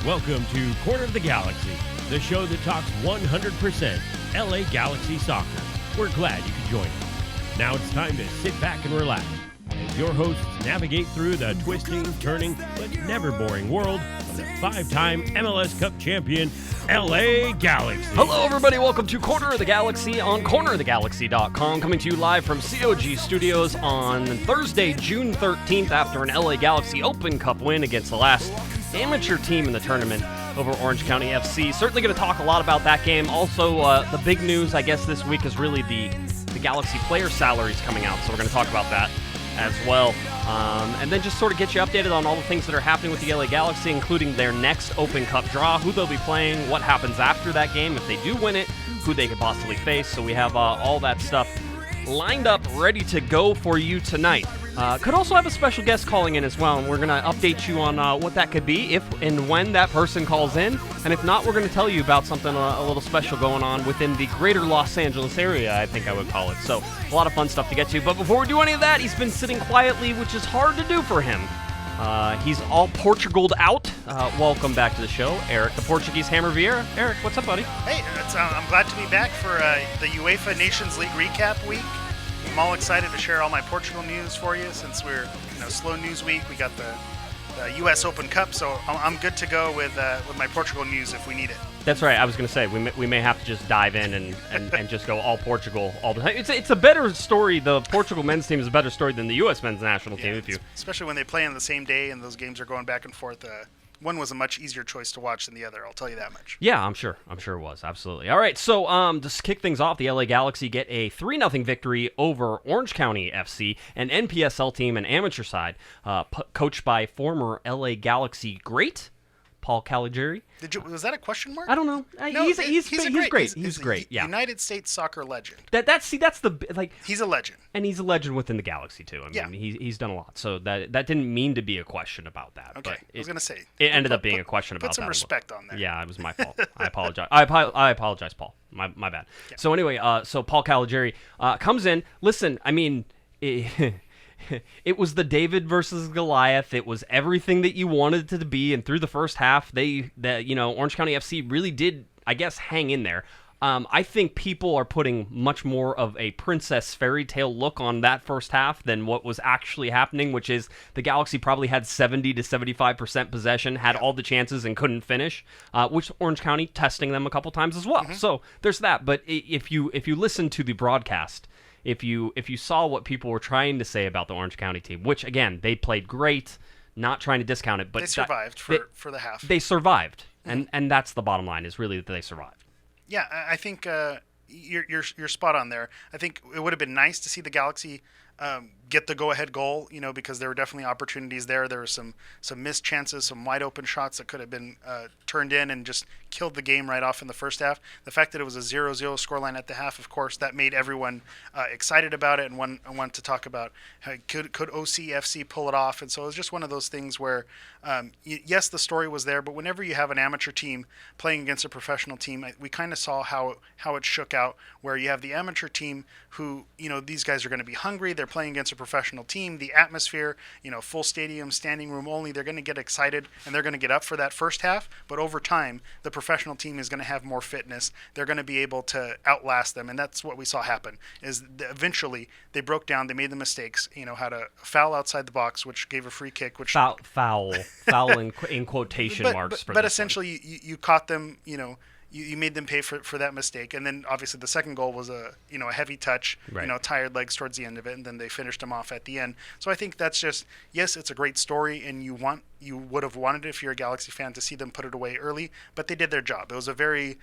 Welcome to Corner of the Galaxy, the show that talks 100% LA Galaxy soccer. We're glad you could join us. Now it's time to sit back and relax as your hosts navigate through the twisting, turning, but never boring world of the five-time MLS Cup champion, LA Galaxy. Hello, everybody. Welcome to Corner of the Galaxy on cornerofthegalaxy.com, coming to you live from COG Studios on Thursday, June 13th, after an LA Galaxy Open Cup win against the last amateur team in the tournament over Orange County FC. Certainly going to talk a lot about that game. Also, the big news, I guess, this week is really the Galaxy player salaries coming out, so we're going to talk about that as well. And then just sort of get you updated on all the things that are happening with the LA Galaxy, including their next Open Cup draw, who they'll be playing, what happens after that game, if they do win it, who they could possibly face. So we have all that stuff lined up, ready to go for you tonight. Could also have a special guest calling in as well, and we're going to update you on what that could be, if and when that person calls in. And if not, we're going to tell you about something a little special going on within the greater Los Angeles area, I think I would call it. So a lot of fun stuff to get to. But before we do any of that, he's been sitting quietly, which is hard to do for him. He's all Portugaled out. Welcome back to the show, Eric, the Portuguese Hammer Vieira. Eric, what's up, buddy? Hey, I'm glad to be back for the UEFA Nations League recap week. I'm all excited to share all my Portugal news for you since we're slow news week. We got the U.S. Open Cup, so I'm good to go with my Portugal news if we need it. That's right. I was going to say we may have to just dive in and just go all Portugal all the time. It's a better story. The Portugal men's team is a better story than the U.S. men's national team. Especially when they play on the same day and those games are going back and forth. One was a much easier choice to watch than the other, I'll tell you that much. Yeah, I'm sure it was. Absolutely. All right, so to kick things off, the LA Galaxy get a 3-0 victory over Orange County FC, an NPSL team, an amateur side, coached by former LA Galaxy great Paul Caligiuri. Was that a question mark? I don't know. No, he's great. He's great. Yeah. United States soccer legend. That's the like. He's a legend, and he's a legend within the Galaxy too. I mean, he's done a lot. So that didn't mean to be a question about that. Okay, but I was gonna say it ended up being a question about that. Put some respect on there. Yeah, it was my fault. I apologize. I apologize, Paul. My bad. Yeah. So anyway, so Paul Caligiuri comes in. Listen, I mean. It was the David versus Goliath. It was everything that you wanted it to be, and through the first half, Orange County FC really did, I guess, hang in there. I think people are putting much more of a princess fairy tale look on that first half than what was actually happening, which is the Galaxy probably had 70 to 75% possession, had all the chances and couldn't finish, which Orange County testing them a couple times as well. Mm-hmm. So there's that. But if you listen to the broadcast, if you saw what people were trying to say about the Orange County team, which, again, they played great, not trying to discount it. But they survived for the half. They survived, and that's the bottom line, is really that they survived. Yeah, I think you're spot on there. I think it would have been nice to see the Galaxy get the go-ahead goal, because there were definitely opportunities there. There were some missed chances, some wide-open shots that could have been turned in and just killed the game right off in the first half. The fact that it was a 0-0 scoreline at the half, of course, that made everyone excited about it and want to talk about how could OCFC pull it off. And so it was just one of those things where, yes, the story was there, but whenever you have an amateur team playing against a professional team, we kind of saw how it shook out, where you have the amateur team who, these guys are going to be hungry. They're playing against a professional team. The atmosphere, full stadium, standing room only, they're going to get excited and they're going to get up for that first half. But over time, the professional team is going to have more fitness. They're going to be able to outlast them. And that's what we saw happen, is eventually they broke down. They made the mistakes, had a foul outside the box, which gave a free kick, which foul in quotation marks. But essentially you caught them, You made them pay for that mistake, and then obviously the second goal was a heavy touch, right. Tired legs towards the end of it, and then they finished them off at the end. So I think that's just, yes, it's a great story, and you would have wanted, if you're a Galaxy fan, to see them put it away early, but they did their job. It was a very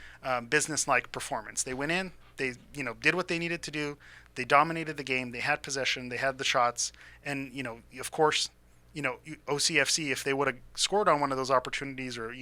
business-like performance. They went in, they did what they needed to do, they dominated the game, they had possession, they had the shots, and of course. OCFC, if they would have scored on one of those opportunities, or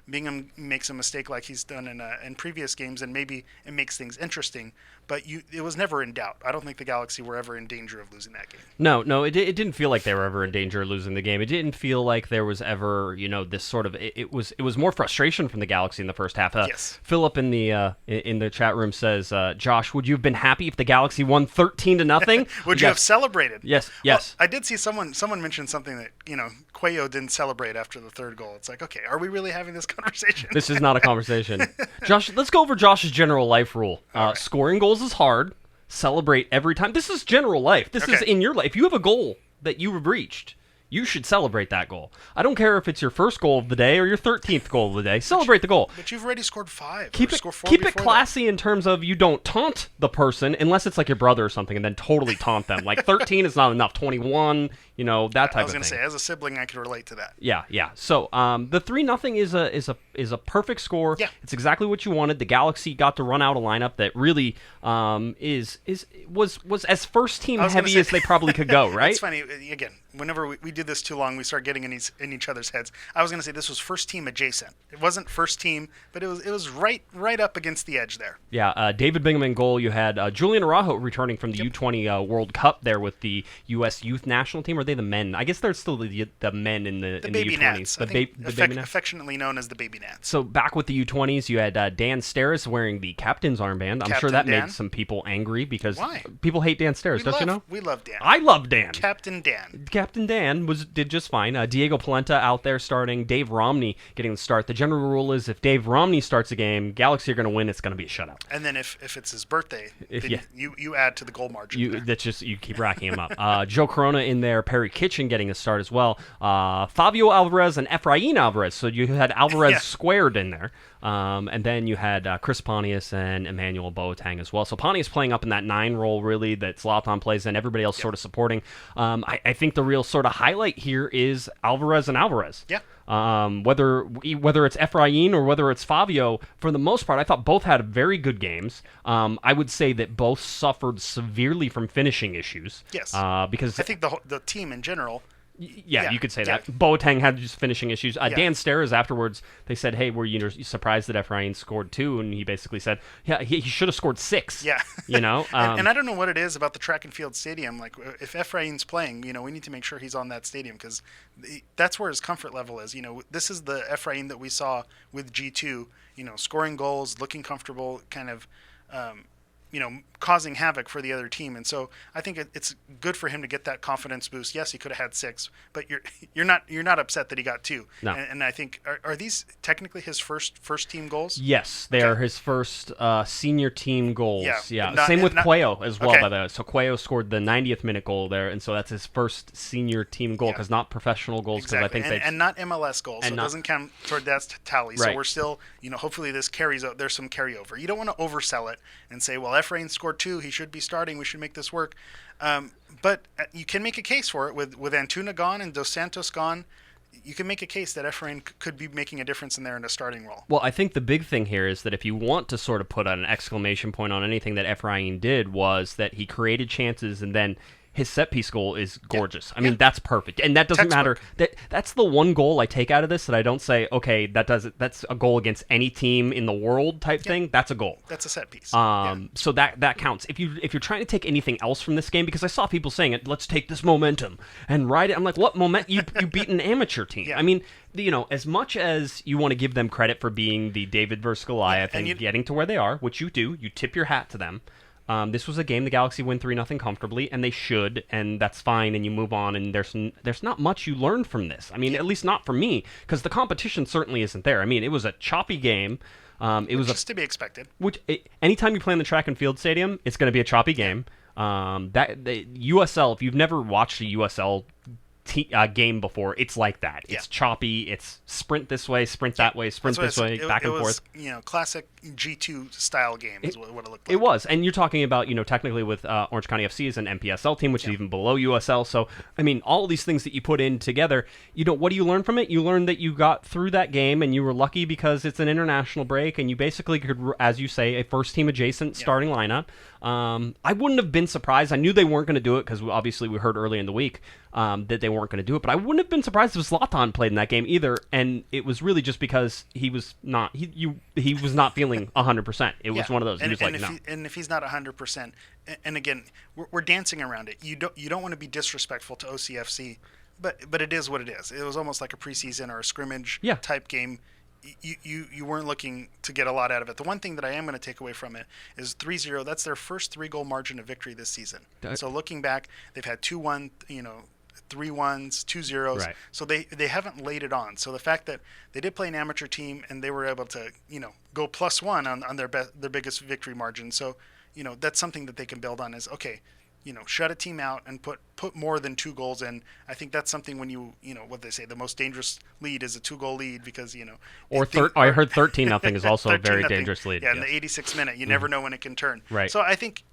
Bingham makes a mistake like he's done in previous games, and maybe it makes things interesting. But it was never in doubt. I don't think the Galaxy were ever in danger of losing that game. No, it didn't feel like they were ever in danger of losing the game. It didn't feel like there was ever, this sort of. It was more frustration from the Galaxy in the first half. Yes. Philip in the chat room says, Josh, would you have been happy if the Galaxy won 13-0? Would you have celebrated? Yes. Well, I did see someone mention something something that, Cuello didn't celebrate after the third goal. It's like, okay, are we really having this conversation? This is not a conversation. Josh, let's go over Josh's general life rule. Right. Scoring goals is hard. Celebrate every time. This is general life. This is in your life. If you have a goal that you have reached, you should celebrate that goal. I don't care if it's your first goal of the day or your 13th goal of the day. Celebrate the goal. But you've already scored 5. Keep it classy in terms of you don't taunt the person unless it's like your brother or something, and then totally taunt them. Like 13 is not enough. 21, that type of thing. I was going to say, as a sibling, I could relate to that. Yeah. So the 3-0 is a perfect score. Yeah. It's exactly what you wanted. The Galaxy got to run out a lineup that really was as first team heavy as they probably could go. Right. It's funny again. Whenever we do this too long, we start getting in each other's heads. I was going to say this was first team adjacent. It wasn't first team, but it was right up against the edge there. Yeah, David Bingham in goal. You had Julian Araujo returning from the U20 World Cup there with the U.S. Youth National Team. Or are they the men? I guess they're still the men in the baby U20s. Nats. The baby Nats. Affectionately known as the baby Nats. So back with the U20s, you had Dan Steres wearing the captain's armband. I'm sure that made some people angry because people hate Dan Steres, don't you know? We love Dan. I love Dan. Captain Dan. Captain Dan did just fine. Diego Polenta out there starting. Dave Romney getting the start. The general rule is if Dave Romney starts a game, Galaxy are going to win. It's going to be a shutout. And then if it's his birthday, you add to the goal margin. You keep racking him up. Joe Corona in there. Perry Kitchen getting a start as well. Favio Alvarez and Efrain Alvarez. So you had Alvarez squared in there. And then you had Chris Pontius and Ema Boateng as well. So Pontius playing up in that 9 role, really, that Zlatan plays in, everybody else sort of supporting. I think the real sort of highlight here is Alvarez and Alvarez. Yeah. Whether it's Efrain or whether it's Favio, for the most part, I thought both had very good games. I would say that both suffered severely from finishing issues. Yes. Because I think the team in general... Yeah, you could say that. Boateng had just finishing issues. Dan Steres afterwards, they said, "Hey, were you surprised that Efrain scored 2?" And he basically said, "Yeah, he should have scored 6." Yeah, and I don't know what it is about the track and field stadium. Like if Efrain's playing, we need to make sure he's on that stadium because that's where his comfort level is. This is the Efrain that we saw with G2. Scoring goals, looking comfortable, kind of. Causing havoc for the other team, and so I think it's good for him to get that confidence boost. Yes, he could have had 6, but you're not upset that he got 2. No. And I think are these technically his first team goals? Yes, they are his first senior team goals. Yeah. Same with Cuello as well. By the way, so Cuello scored the 90th minute goal there, and so that's his first senior team goal because not professional goals. Exactly. I think and not MLS goals, so it doesn't count toward that tally. Right. So we're still, hopefully this carries out. There's some carryover. You don't want to oversell it and say, well, Efrain scored 2. He should be starting. We should make this work. But you can make a case for it with Antuna gone and Dos Santos gone. You can make a case that Efrain could be making a difference in there in a starting role. Well, I think the big thing here is that if you want to sort of put an exclamation point on anything that Efrain did was that he created chances and then his set-piece goal is gorgeous. I mean, that's perfect. And that doesn't matter. That's the one goal I take out of this that I don't say, okay, that's a goal against any team in the world type thing. That's a goal. That's a set-piece. So that counts. If you're trying to take anything else from this game, because I saw people saying it, let's take this momentum and ride it. I'm like, what momentum? You beat an amateur team. Yeah. I mean, as much as you want to give them credit for being the David versus Goliath and getting to where they are, which you do, you tip your hat to them. This was a game the Galaxy win 3-0 comfortably, and they should, and that's fine, and you move on, and there's not much you learn from this. I mean, at least not for me, because the competition certainly isn't there. I mean, it was a choppy game. It was just to be expected. Anytime you play in the track and field stadium, it's going to be a choppy game. The USL, if you've never watched a USL game before, it's like that. It's choppy. It's sprint this way, sprint that way, sprint this way, back and forth. Classic G2 style game is what it looked like. It was, and you're talking about technically with Orange County FC is an MPSL team, which is even below USL. So I mean, all these things that you put in together, what do you learn from it? You learn that you got through that game, and you were lucky because it's an international break, and you basically could, as you say, a first team adjacent starting lineup. I wouldn't have been surprised. I knew they weren't going to do it because obviously we heard early in the week that they weren't going to do it. But I wouldn't have been surprised if Zlatan played in that game either. And it was really just because he was not he was not feeling 100%. It was one of those. He was no. And if he's not 100%, and again, we're dancing around it. You don't want to be disrespectful to OCFC, but it is what it is. It was almost like a preseason or a scrimmage type game. You weren't looking to get a lot out of it. The one thing that I am going to take away from it is 3-0. That's their first 3-goal margin of victory this season. So looking back, they've had 2-1, 3-1s, 2-0s. Right. So they haven't laid it on. So the fact that they did play an amateur team and they were able to, go +1 on their biggest victory margin. So, that's something that they can build on is, okay, shut a team out and put more than 2 goals in. I think that's something when what they say, the most dangerous lead is a 2-goal lead because, I heard 13-0 is also a very dangerous lead. Yeah, in the 86th minute, you never know when it can turn. Right. So I think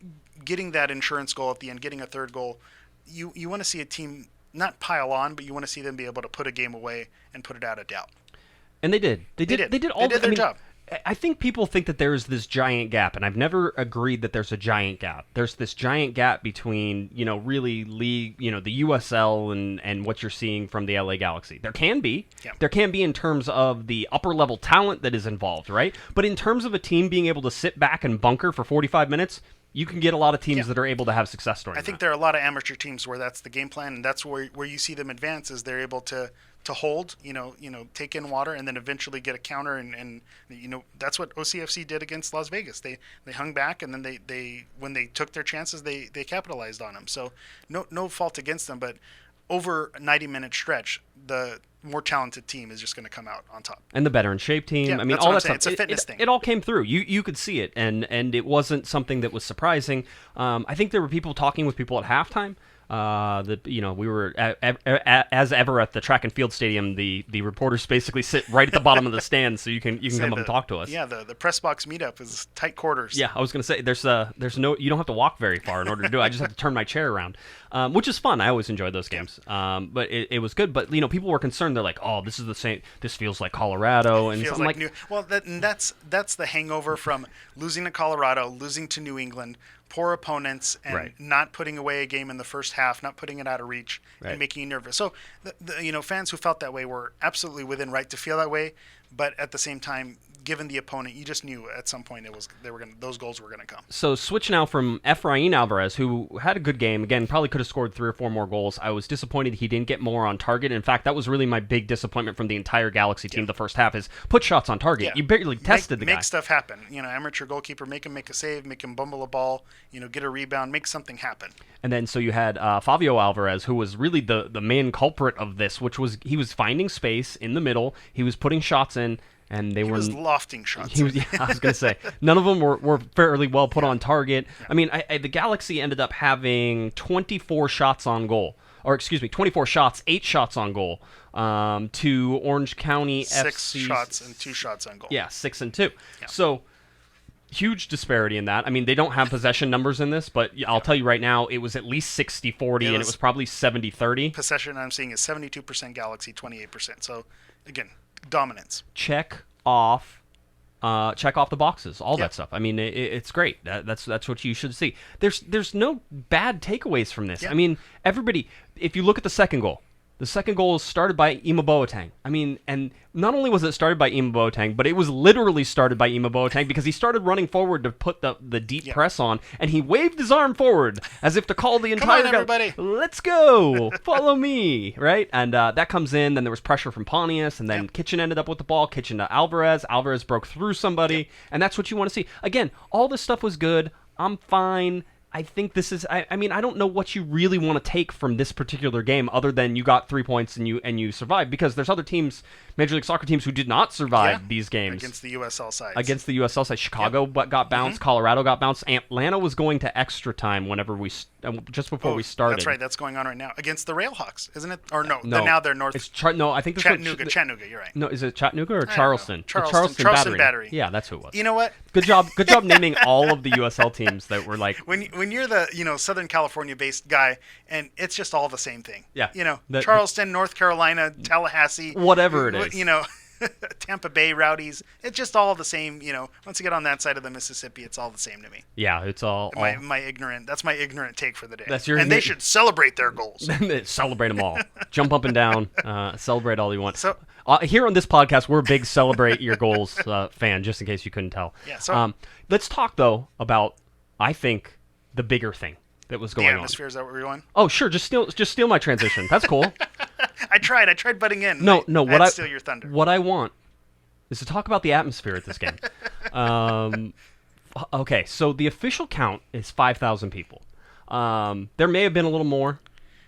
getting that insurance goal at the end, getting a third goal, you want to see a team not pile on, but you want to see them be able to put a game away and put it out of doubt. And they did. They did their job. I think people think that there's this giant gap, and I've never agreed that there's a giant gap. There's this giant gap between, really league, the USL and what you're seeing from the LA Galaxy. There can be. Yeah. There can be in terms of the upper level talent that is involved, right? But in terms of a team being able to sit back and bunker for 45 minutes, you can get a lot of teams that are able to have success stories. I think there are a lot of amateur teams where that's the game plan, and that's where you see them advance is they're able to hold, take in water and then eventually get a counter and that's what OCFC did against Las Vegas. They hung back and then they when they took their chances they capitalized on them. So no fault against them, but over a 90-minute stretch, the more talented team is just going to come out on top. And the better in shape team. Yeah, I mean, all that stuff. It's a fitness thing. It all came through. You could see it, and it wasn't something that was surprising. I think there were people talking with people at halftime. We were as ever at the track and field stadium. The reporters basically sit right at the bottom of the stand, so you can come up and talk to us. Yeah, the press box meetup is tight quarters. Yeah, I was gonna say there's no, you don't have to walk very far in order to do it. I just have to turn my chair around, which is fun. I always enjoy those games. But it was good. But people were concerned. They're like, oh, this is the same. This feels like Colorado, and feels I'm like new. Well, that's the hangover from losing to Colorado, losing to New England. Poor opponents and not putting away a game in the first half, not putting it out of reach, and making you nervous. So, the fans who felt that way were absolutely within right to feel that way, but at the same time, given the opponent, you just knew at some point those goals were going to come. So switch now from Efrain Alvarez, who had a good game. Again, probably could have scored 3 or 4 more goals. I was disappointed he didn't get more on target. In fact, that was really my big disappointment from the entire Galaxy team the first half is put shots on target. Yeah. You barely tested the guy. Make stuff happen. Amateur goalkeeper, make him make a save, make him bumble a ball, get a rebound, make something happen. And then so you had Favio Alvarez, who was really the main culprit of this, which was he was finding space in the middle. He was putting shots in. And he was lofting shots. I was going to say, none of them were fairly well put on target. Yeah. I mean, the Galaxy ended up having 24 shots on goal. Or, 24 shots, 8 shots on goal to Orange County FC. 6 shots and 2 shots on goal. Yeah, 6 and 2. Yeah. So, huge disparity in that. I mean, they don't have possession numbers in this, but I'll tell you right now, it was at least 60-40, and it was probably 70-30. Possession I'm seeing is 72% Galaxy, 28%. So, again, dominance. Check off the boxes, all that stuff. I mean, it's great. That's what you should see. There's no bad takeaways from this. I mean, everybody. If you look at the second goal was started by Ema Boateng. I mean, and not only was it started by Ema Boateng, but it was literally started by Ema Boateng because he started running forward to put the deep press on, and he waved his arm forward as if to call the entire Come on, everybody. Let's go, follow me, right? And that comes in. Then there was pressure from Pontius, and then Kitchen ended up with the ball. Kitchen to Alvarez. Alvarez broke through somebody, and that's what you want to see. Again, all this stuff was good. I'm fine. I think this is. I mean, I don't know what you really want to take from this particular game, other than you got 3 points and you survived. Because there's other teams, Major League Soccer teams, who did not survive these games against the USL side. Chicago got bounced. Colorado got bounced. Atlanta was going to extra time whenever just before we started. That's right. That's going on right now against the Railhawks, isn't it? Or no. Now they're North. It's I think Chattanooga. You're right. No, is it Chattanooga or Charleston? Charleston Battery. Yeah, that's who it was. You know what? Good job naming all of the USL teams that were like. When you're the Southern California based guy, and it's just all the same thing. Yeah. Charleston, North Carolina, Tallahassee, whatever it is. Tampa Bay Rowdies. It's just all the same. Once you get on that side of the Mississippi, it's all the same to me. Yeah, it's all my ignorant. That's my ignorant take for the day. They should celebrate their goals. Celebrate them all. Jump up and down. Celebrate all you want. So here on this podcast, we're a big celebrate your goals fan. Just in case you couldn't tell. Yeah. So let's talk though about I think the bigger thing that was going on. The atmosphere, is that what we're going? Oh, sure. Just steal my transition. That's cool. I tried butting in. No. Steal your thunder. What I want is to talk about the atmosphere at this game. Okay, so the official count is 5,000 people. There may have been a little more.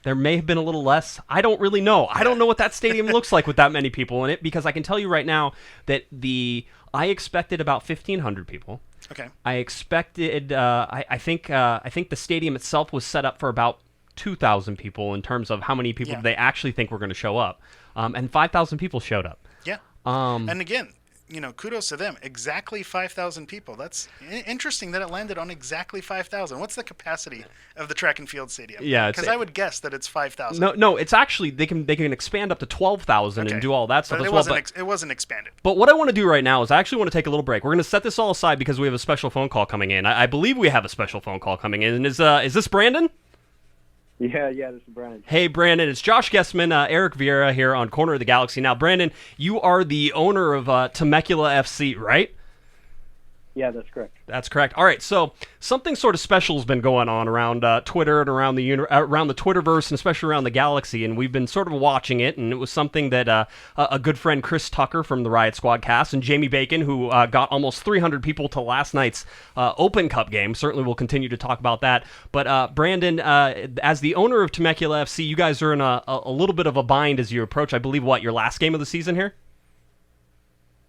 There may have been a little less. I don't really know. I don't know what that stadium looks like with that many people in it, because I can tell you right now that I expected about 1,500 people. Okay. I expected. I think the stadium itself was set up for about 2,000 people in terms of how many people they actually think were going to show up, and 5,000 people showed up. Yeah. And again, kudos to them. Exactly 5,000 people. That's interesting that it landed on exactly 5,000. What's the capacity of the track and field stadium? Yeah, because I would guess that it's 5,000. No, it's actually they can expand up to 12,000 and do all that stuff but as well. It wasn't expanded. But what I want to do right now is I actually want to take a little break. We're going to set this all aside because we have a special phone call coming in. I believe we have a special phone call coming in. Is this Brandon? Yeah, this is Brandon. Hey, Brandon, it's Josh Guesman, Eric Vieira here on Corner of the Galaxy. Now, Brandon, you are the owner of Temecula FC, right? Yeah, that's correct. That's correct. All right, so something sort of special has been going on around Twitter and around the Twitterverse, and especially around the Galaxy, and we've been sort of watching it, and it was something that a good friend, Chris Tucker from the Riot Squad cast, and Jamie Bacon, who got almost 300 people to last night's Open Cup game. Certainly we'll continue to talk about that. But Brandon, as the owner of Temecula FC, you guys are in a little bit of a bind as you approach, I believe, your last game of the season here?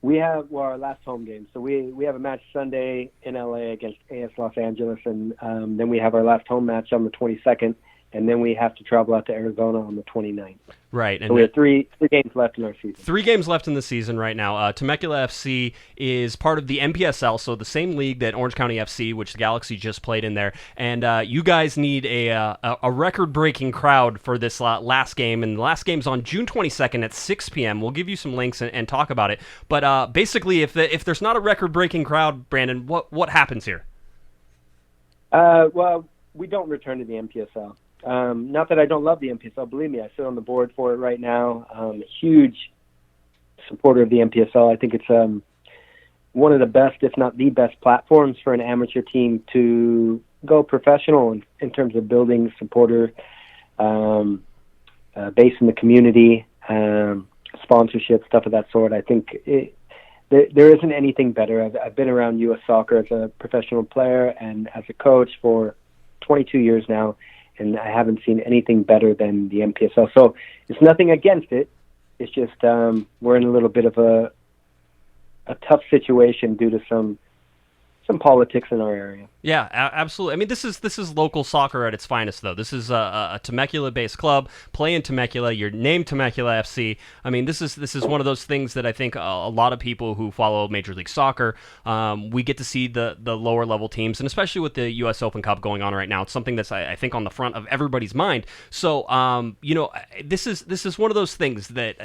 We have our last home game. So we have a match Sunday in LA against AS Los Angeles, and then we have our last home match on the 22nd, and then we have to travel out to Arizona on the 29th. Right. And so we have three games left in our season. 3 games left in the season right now. Temecula FC is part of the MPSL, so the same league that Orange County FC, which the Galaxy just played in there. And you guys need a record-breaking crowd for this last game. And the last game's on June 22nd at 6 p.m. We'll give you some links and talk about it. But basically, if there's not a record-breaking crowd, Brandon, what happens here? Well, we don't return to the MPSL. Not that I don't love the MPSL. Believe me, I sit on the board for it right now. A huge supporter of the MPSL. I think it's one of the best, if not the best, platforms for an amateur team to go professional in terms of building supporter base in the community, sponsorship, stuff of that sort. I think there isn't anything better. I've been around U.S. soccer as a professional player and as a coach for 22 years now, and I haven't seen anything better than the MPSL. So it's nothing against it. It's just we're in a little bit of a tough situation due to some politics in our area. Yeah, absolutely. I mean, this is local soccer at its finest, though. This is a Temecula-based club, play in Temecula. You're named Temecula FC. I mean, this is one of those things that I think a lot of people who follow Major League Soccer, we get to see the lower level teams, and especially with the U.S. Open Cup going on right now, it's something that's I think on the front of everybody's mind. So, this is one of those things that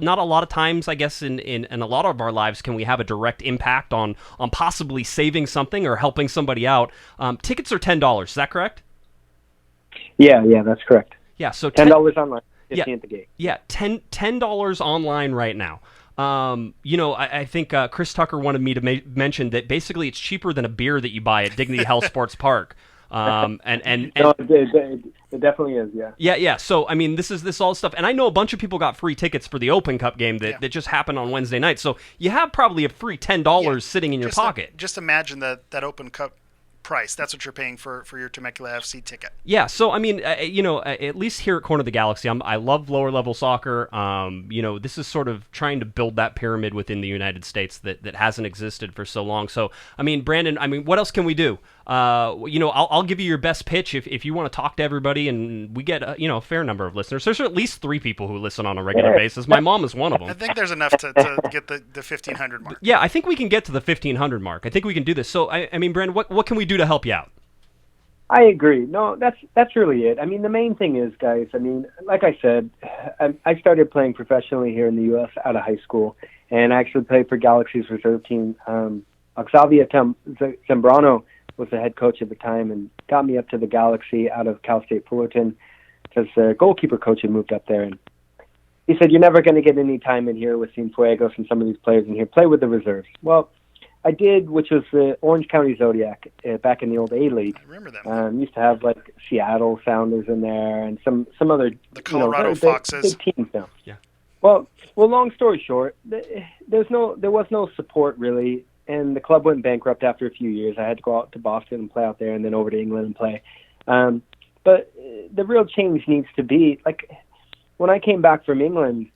not a lot of times, I guess, in a lot of our lives can we have a direct impact on possibly saving something or helping somebody out. Tickets are $10. Is that correct? Yeah, that's correct. Yeah, so $10 online, 15 at the gate. Yeah, $10 online right now. I think Chris Tucker wanted me to mention that basically it's cheaper than a beer that you buy at Dignity Health Sports Park. No, it definitely is, yeah. Yeah. So, I mean, this all stuff. And I know a bunch of people got free tickets for the Open Cup game that just happened on Wednesday night. So you have probably a free $10 sitting in your pocket. Just imagine that Open Cup price. That's what you're paying for your Temecula FC ticket. Yeah, so I mean, at least here at Corner of the Galaxy, I love lower level soccer. This is sort of trying to build that pyramid within the United States that hasn't existed for so long. So, I mean, Brandon, what else can we do? I'll give you your best pitch if you want to talk to everybody, and we get a fair number of listeners. There's at least 3 people who listen on a regular basis. My mom is one of them. I think there's enough to get the 1,500 mark. Yeah, I think we can get to the 1,500 mark. I think we can do this. So, I mean, Brandon, what can we do to help you out? I agree. No, that's really it. I mean, the main thing is, guys, I mean, like I said, I started playing professionally here in the U.S. out of high school, and I actually played for Galaxy's reserve team. Xavier Zambrano was the head coach at the time and got me up to the Galaxy out of Cal State Fullerton because the goalkeeper coach had moved up there. And he said, you're never going to get any time in here with Cienfuegos and some of these players in here. Play with the reserves. Well, I did, which was the Orange County Zodiac back in the old A-League. I remember them. Used to have like Seattle Sounders in there and some other the Colorado Foxes. Big teams now. Yeah. Well, long story short, there was no support really, and the club went bankrupt after a few years. I had to go out to Boston and play out there, and then over to England and play. But the real change needs to be, like, when I came back from England,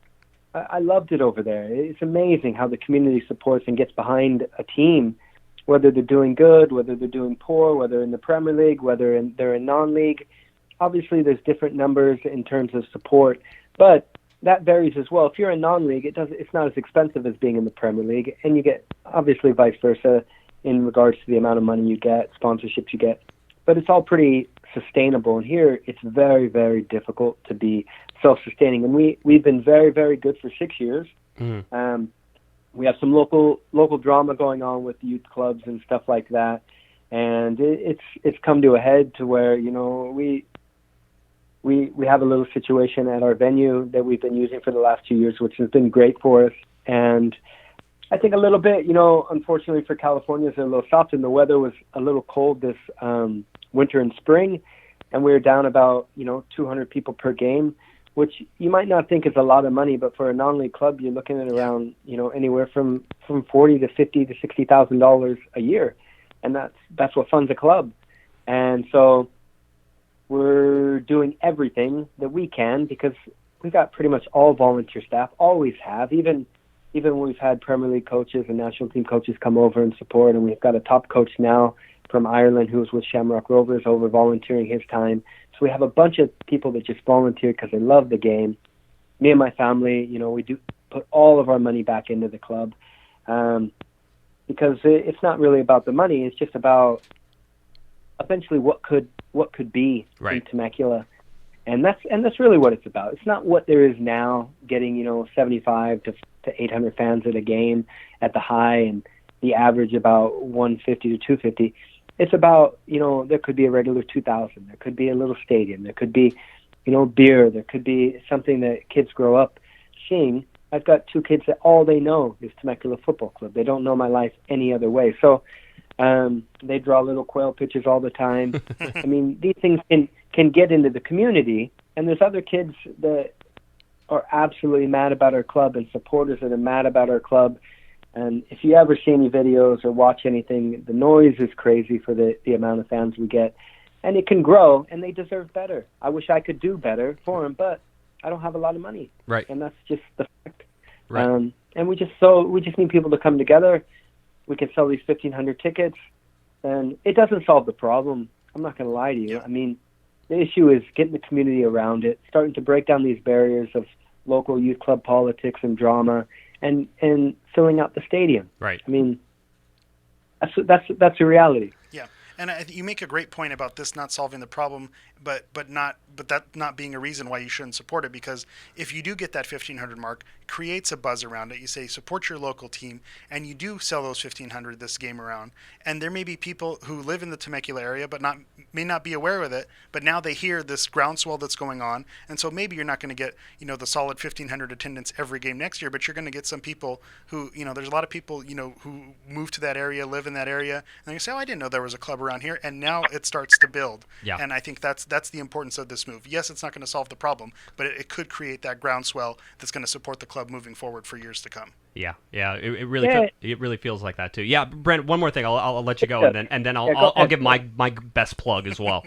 I loved it over there. It's amazing how the community supports and gets behind a team, whether they're doing good, whether they're doing poor, whether in the Premier League, whether they're in non-league. Obviously, there's different numbers in terms of support, but that varies as well. If you're in non-league, it's not as expensive as being in the Premier League, and you get, obviously, vice versa in regards to the amount of money you get, sponsorships you get. But it's all pretty sustainable. And here, it's very, very difficult to be self-sustaining. And we've been very, very good for 6 years. We have some local drama going on with youth clubs and stuff like that. And it's come to a head to where, you know, we have a little situation at our venue that we've been using for the last 2 years, which has been great for us. And I think a little bit, you know, unfortunately for California, it's a little soft, and the weather was a little cold this winter and spring, and we were down about, you know, 200 people per game, which you might not think is a lot of money, but for a non-league club, you're looking at around, you know, anywhere from $40 to $50 to $60,000 a year, and that's what funds a club. And so we're doing everything that we can because we've got pretty much all volunteer staff, always have, even when we've had Premier League coaches and national team coaches come over and support, and we've got a top coach now from Ireland who's with Shamrock Rovers over volunteering his time. So we have a bunch of people that just volunteer because they love the game. Me and my family, you know, we do put all of our money back into the club because it's not really about the money. It's just about eventually what could be in Temecula. And that's really what it's about. It's not what there is now, getting, you know, 75 to 800 fans at a game at the high, and the average about 150 to 250. It's about, you know, there could be a regular 2,000. There could be a little stadium. There could be, you know, beer. There could be something that kids grow up seeing. I've got 2 kids that all they know is Temecula Football Club. They don't know my life any other way. So they draw little quail pictures all the time. I mean, these things can get into the community, and there's other kids that are absolutely mad about our club and supporters that are mad about our club. And if you ever see any videos or watch anything, the noise is crazy for the amount of fans we get. And it can grow, and they deserve better. I wish I could do better for them, but I don't have a lot of money. Right. And that's just the fact. Right. And we just need people to come together. We can sell these 1,500 tickets, and it doesn't solve the problem. I'm not going to lie to you. I mean, the issue is getting the community around it, starting to break down these barriers of local youth club politics and drama, and filling out the stadium. Right. I mean, that's a reality. Yeah, and you make a great point about this not solving the problem, but that not being a reason why you shouldn't support it. Because if you do get that 1,500 mark, creates a buzz around it. You say support your local team, and you do sell those 1,500 this game around. And there may be people who live in the Temecula area, but may not be aware of it. But now they hear this groundswell that's going on, and so maybe you're not going to get, you know, the solid 1,500 attendance every game next year, but you're going to get some people who, you know, there's a lot of people, you know, who move to that area, live in that area, and they say, oh, I didn't know there was a club around here, and now it starts to build. Yeah. And I think that's the importance of this move. Yes, it's not going to solve the problem, but it could create that groundswell that's going to support the club moving forward for years to come. Yeah. It really feels like that too. Yeah, Brent. One more thing. I'll let you go, and then I'll give my best plug as well.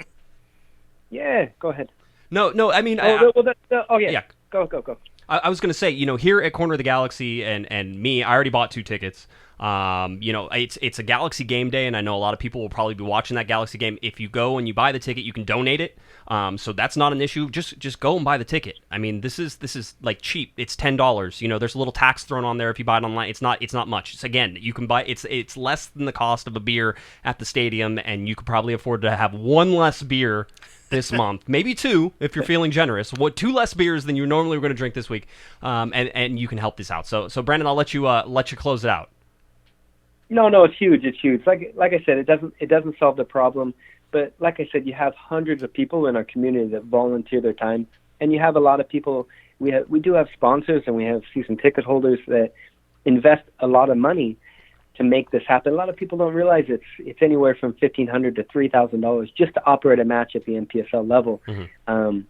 Yeah, go ahead. No. I mean, yeah. Go. I was going to say, you know, here at Corner of the Galaxy and me, I already bought 2 tickets. You know, it's a Galaxy game day, and I know a lot of people will probably be watching that Galaxy game. If you go and you buy the ticket, you can donate it. So that's not an issue. Just go and buy the ticket. I mean, this is like cheap. It's $10. You know, there's a little tax thrown on there if you buy it online. It's not much. It's, again, you can buy it's less than the cost of a beer at the stadium, and you could probably afford to have 1 less beer this month, maybe 2 if you're feeling generous. 2 less beers than you normally were going to drink this week, and you can help this out. So Brandon, I'll let you close it out. No, it's huge. It's huge. Like I said, it doesn't solve the problem, but like I said, you have hundreds of people in our community that volunteer their time, and you have a lot of people. We do have sponsors, and we have season ticket holders that invest a lot of money to make this happen. A lot of people don't realize it's anywhere from $1,500 to $3,000 just to operate a match at the NPSL level. Mm-hmm.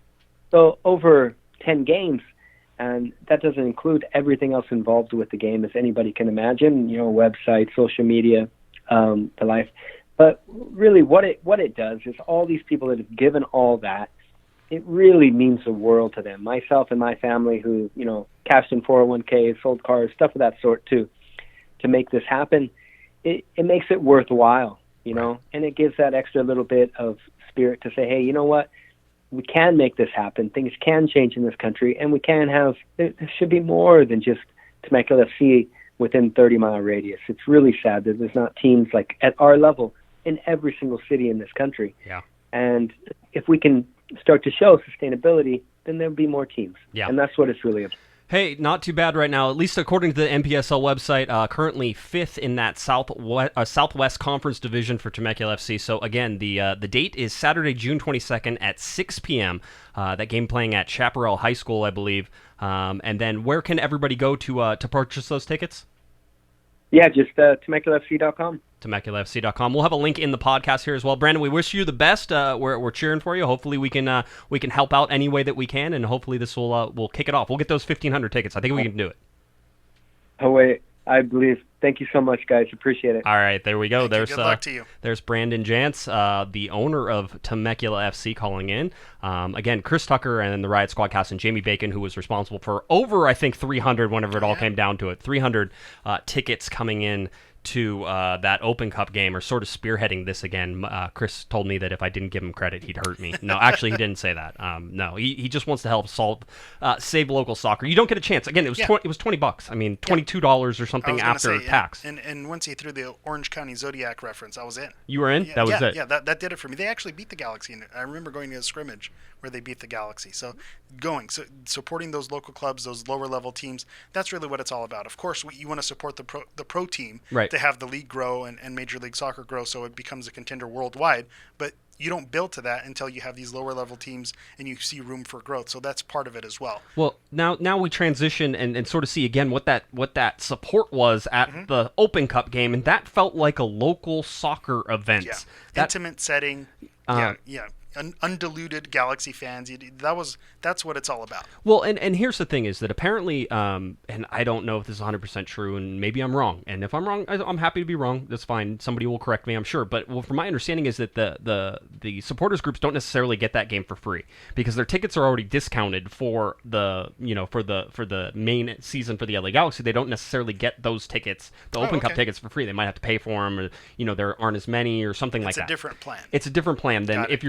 So over 10 games, and that doesn't include everything else involved with the game, as anybody can imagine. You know, website, social media, the life. But really what it does is all these people that have given all that, it really means the world to them. Myself and my family who, cashed in 401k, sold cars, stuff of that sort to make this happen, it makes it worthwhile, Right. and it gives that extra little bit of spirit to say, hey, you know what? We can make this happen. Things can change in this country, and we can have, there should be more than just Temecula FC within 30-mile radius. It's really sad that there's not teams like at our level in every single city in this country. Yeah. And if we can start to show sustainability, then there'll be more teams. Yeah. And that's what it's really about. Hey, not too bad right now, at least according to the NPSL website, currently 5th in that Southwest Conference division for Temecula FC. So again, the date is Saturday, June 22nd at 6 p.m. That game playing at Chaparral High School, I believe. And then where can everybody go to purchase those tickets? Yeah, just TemeculaFC.com. TemeculaFC.com. We'll have a link in the podcast here as well. Brandon, we wish you the best. We're cheering for you. Hopefully we can help out any way that we can, and hopefully this will kick it off. We'll get those 1,500 tickets. I think we can do it. Oh, wait. I believe. Thank you so much, guys. Appreciate it. All right, there we go. Good luck to you. There's Brandon Jantz, the owner of Temecula FC, calling in. Again, Chris Tucker and the Riot Squadcast and Jamie Bacon, who was responsible for over, I think, 300 whenever it all came down to it. 300 tickets coming in to that Open Cup game, or sort of spearheading this again. Chris told me that if I didn't give him credit, he'd hurt me. No, actually, he didn't say that. No, he just wants to help save local soccer. You don't get a chance. Again, it was it was $20. I mean, $22 or something after tax. And once he threw the Orange County Zodiac reference, I was in. You were in? Yeah, that was it. Yeah, that did it for me. They actually beat the Galaxy. I remember going to a scrimmage where they beat the Galaxy. So supporting those local clubs, those lower level teams, that's really what it's all about. Of course, you want to support the pro team, right, to have the league grow and Major League Soccer grow so it becomes a contender worldwide. But you don't build to that until you have these lower level teams and you see room for growth. So that's part of it as well. Well, now we transition and sort of see again what that support was at the Open Cup game, and that felt like a local soccer event. Yeah. Intimate setting. Yeah. Undiluted Galaxy fans. That's what it's all about. Well, and here's the thing is that apparently, and I don't know if this is 100% true, and maybe I'm wrong. And if I'm wrong, I'm happy to be wrong. That's fine. Somebody will correct me, I'm sure. But from my understanding is that the supporters groups don't necessarily get that game for free because their tickets are already discounted for the main season for the LA Galaxy. They don't necessarily get those tickets, the Open Cup tickets, for free. They might have to pay for them, or there aren't as many, or something like that. It's a different plan. It's a different plan than if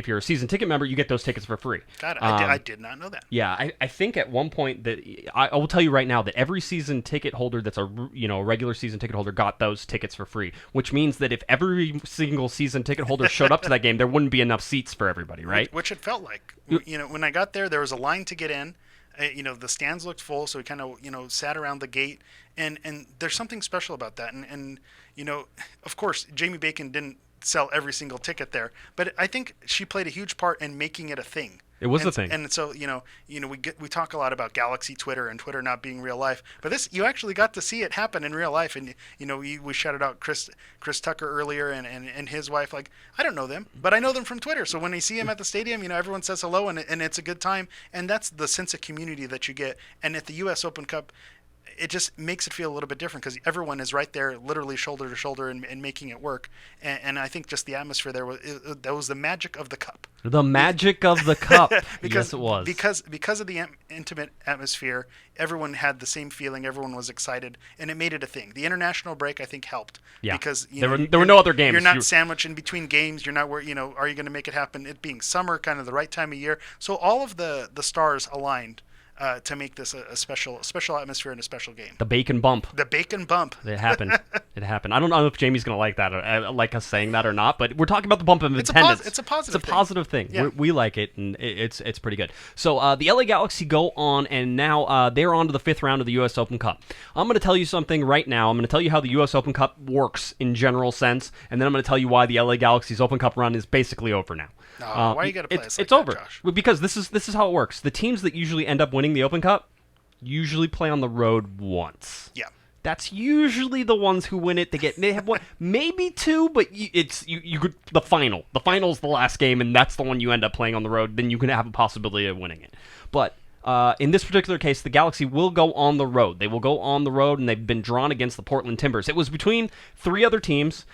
you're a season ticket member, you get those tickets for free. Got it. I did not know that. Yeah, I think at one point that I will tell you right now that every season ticket holder that's a regular season ticket holder got those tickets for free, which means that if every single season ticket holder showed up to that game, there wouldn't be enough seats for everybody, right? Which it felt like. When I got there was a line to get in. The stands looked full, so we kind of sat around the gate, and there's something special about that. And of course, Jamie Bacon didn't sell every single ticket there, but I think she played a huge part in making it a thing. It was a thing. And so we talk a lot about Galaxy Twitter and Twitter not being real life, but this, you actually got to see it happen in real life. And we shouted out Chris Tucker earlier and his wife. Like, I don't know them, but I know them from Twitter. So when I see him at the stadium, everyone says hello, and it's a good time. And that's the sense of community that you get. And at the U.S. Open Cup, it just makes it feel a little bit different because everyone is right there, literally shoulder to shoulder, and making it work. And I think just the atmosphere there that was the magic of the cup. The magic of the cup. Because, yes, it was. Because of the intimate atmosphere, everyone had the same feeling. Everyone was excited, and it made it a thing. The international break, I think, helped. Yeah. Because there were no other games. You're not sandwiched in between games. You're not where are you going to make it happen? It being summer, kind of the right time of year. So all of the stars aligned to make this a special atmosphere and a special game. The bacon bump. The bacon bump. It happened. It happened. I don't know if Jamie's going to like that, or like us saying that or not, but we're talking about the bump of attendance. It's a positive It's a positive thing. Yeah. We like it, and it's pretty good. So the LA Galaxy go on, and now they're on to the 5th round of the U.S. Open Cup. I'm going to tell you something right now. I'm going to tell you how the U.S. Open Cup works in general sense, and then I'm going to tell you why the LA Galaxy's Open Cup run is basically over now. Why you got to play us like it's over, Josh? because this is how it works. The teams that usually end up winning the Open Cup usually play on the road once. Yeah. That's usually the ones who win it. They have one, maybe two, but you could, the final. The final's the last game, and that's the one you end up playing on the road. Then you can have a possibility of winning it. But In this particular case, the Galaxy will go on the road. They will go on the road, and they've been drawn against the Portland Timbers. It was between 3 other teams.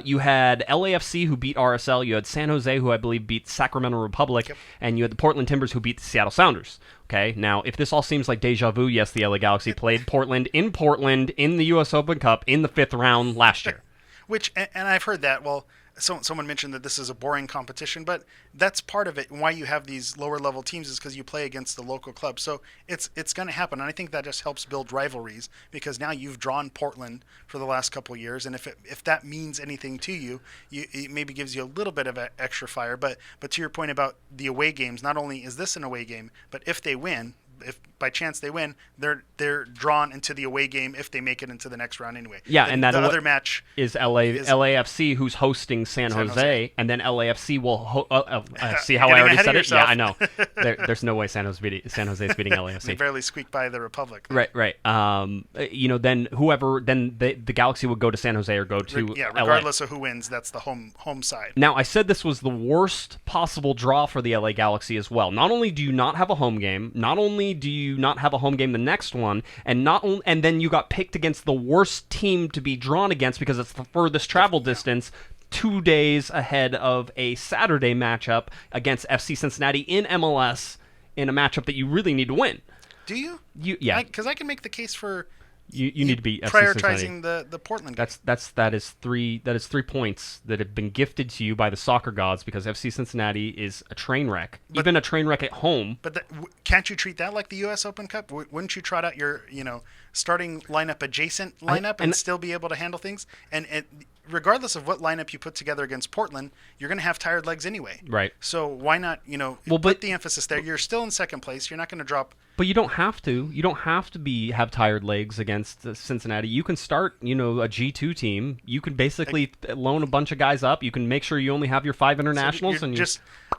You had LAFC, who beat RSL. You had San Jose, who I believe beat Sacramento Republic. Yep. And you had the Portland Timbers, who beat the Seattle Sounders. Okay, now, if this all seems like deja vu, yes, the LA Galaxy played Portland in the U.S. Open Cup in the 5th round last year. Which, and I've heard that, well, someone mentioned that this is a boring competition, but that's part of it. Why you have these lower level teams is because you play against the local club. So it's going to happen, and I think that just helps build rivalries, because now you've drawn Portland for the last couple of years, and if that means anything to you, it maybe gives you a little bit of extra fire. But to your point about the away games, not only is this an away game, but if they win, if by chance they win, they're drawn into the away game if they make it into the next round anyway. Yeah, and that the other match is LAFC, who's hosting San Jose, and then LAFC will see how I already said it. Yeah, I know. There's no way San Jose is beating LAFC. They barely squeak by the Republic. Right. Then the Galaxy would go to San Jose or go to regardless LA. of who wins, that's the home side. Now, I said this was the worst possible draw for the LA Galaxy as well. Not only do you not have a home game, not only do you not have a home game the next one, and then you got picked against the worst team to be drawn against because it's the furthest travel distance, 2 days ahead of a Saturday matchup against FC Cincinnati in MLS, in a matchup that you really need to win. Do you? Yeah. Because I can make the case for you need to be prioritizing the Portland game. That is 3 points that have been gifted to you by the soccer gods, because FC Cincinnati is a train wreck, even a train wreck at home. But can't you treat that like the U.S. Open Cup? Wouldn't you trot out your starting lineup adjacent lineup and still be able to handle things? And regardless of what lineup you put together against Portland, you're going to have tired legs anyway. Right. So why not put the emphasis there? You're still in second place. You're not going to drop. But you don't have to. You don't have to have tired legs against Cincinnati. You can start, a G2 team. You can basically loan a bunch of guys up. You can make sure you only have your 5 internationals.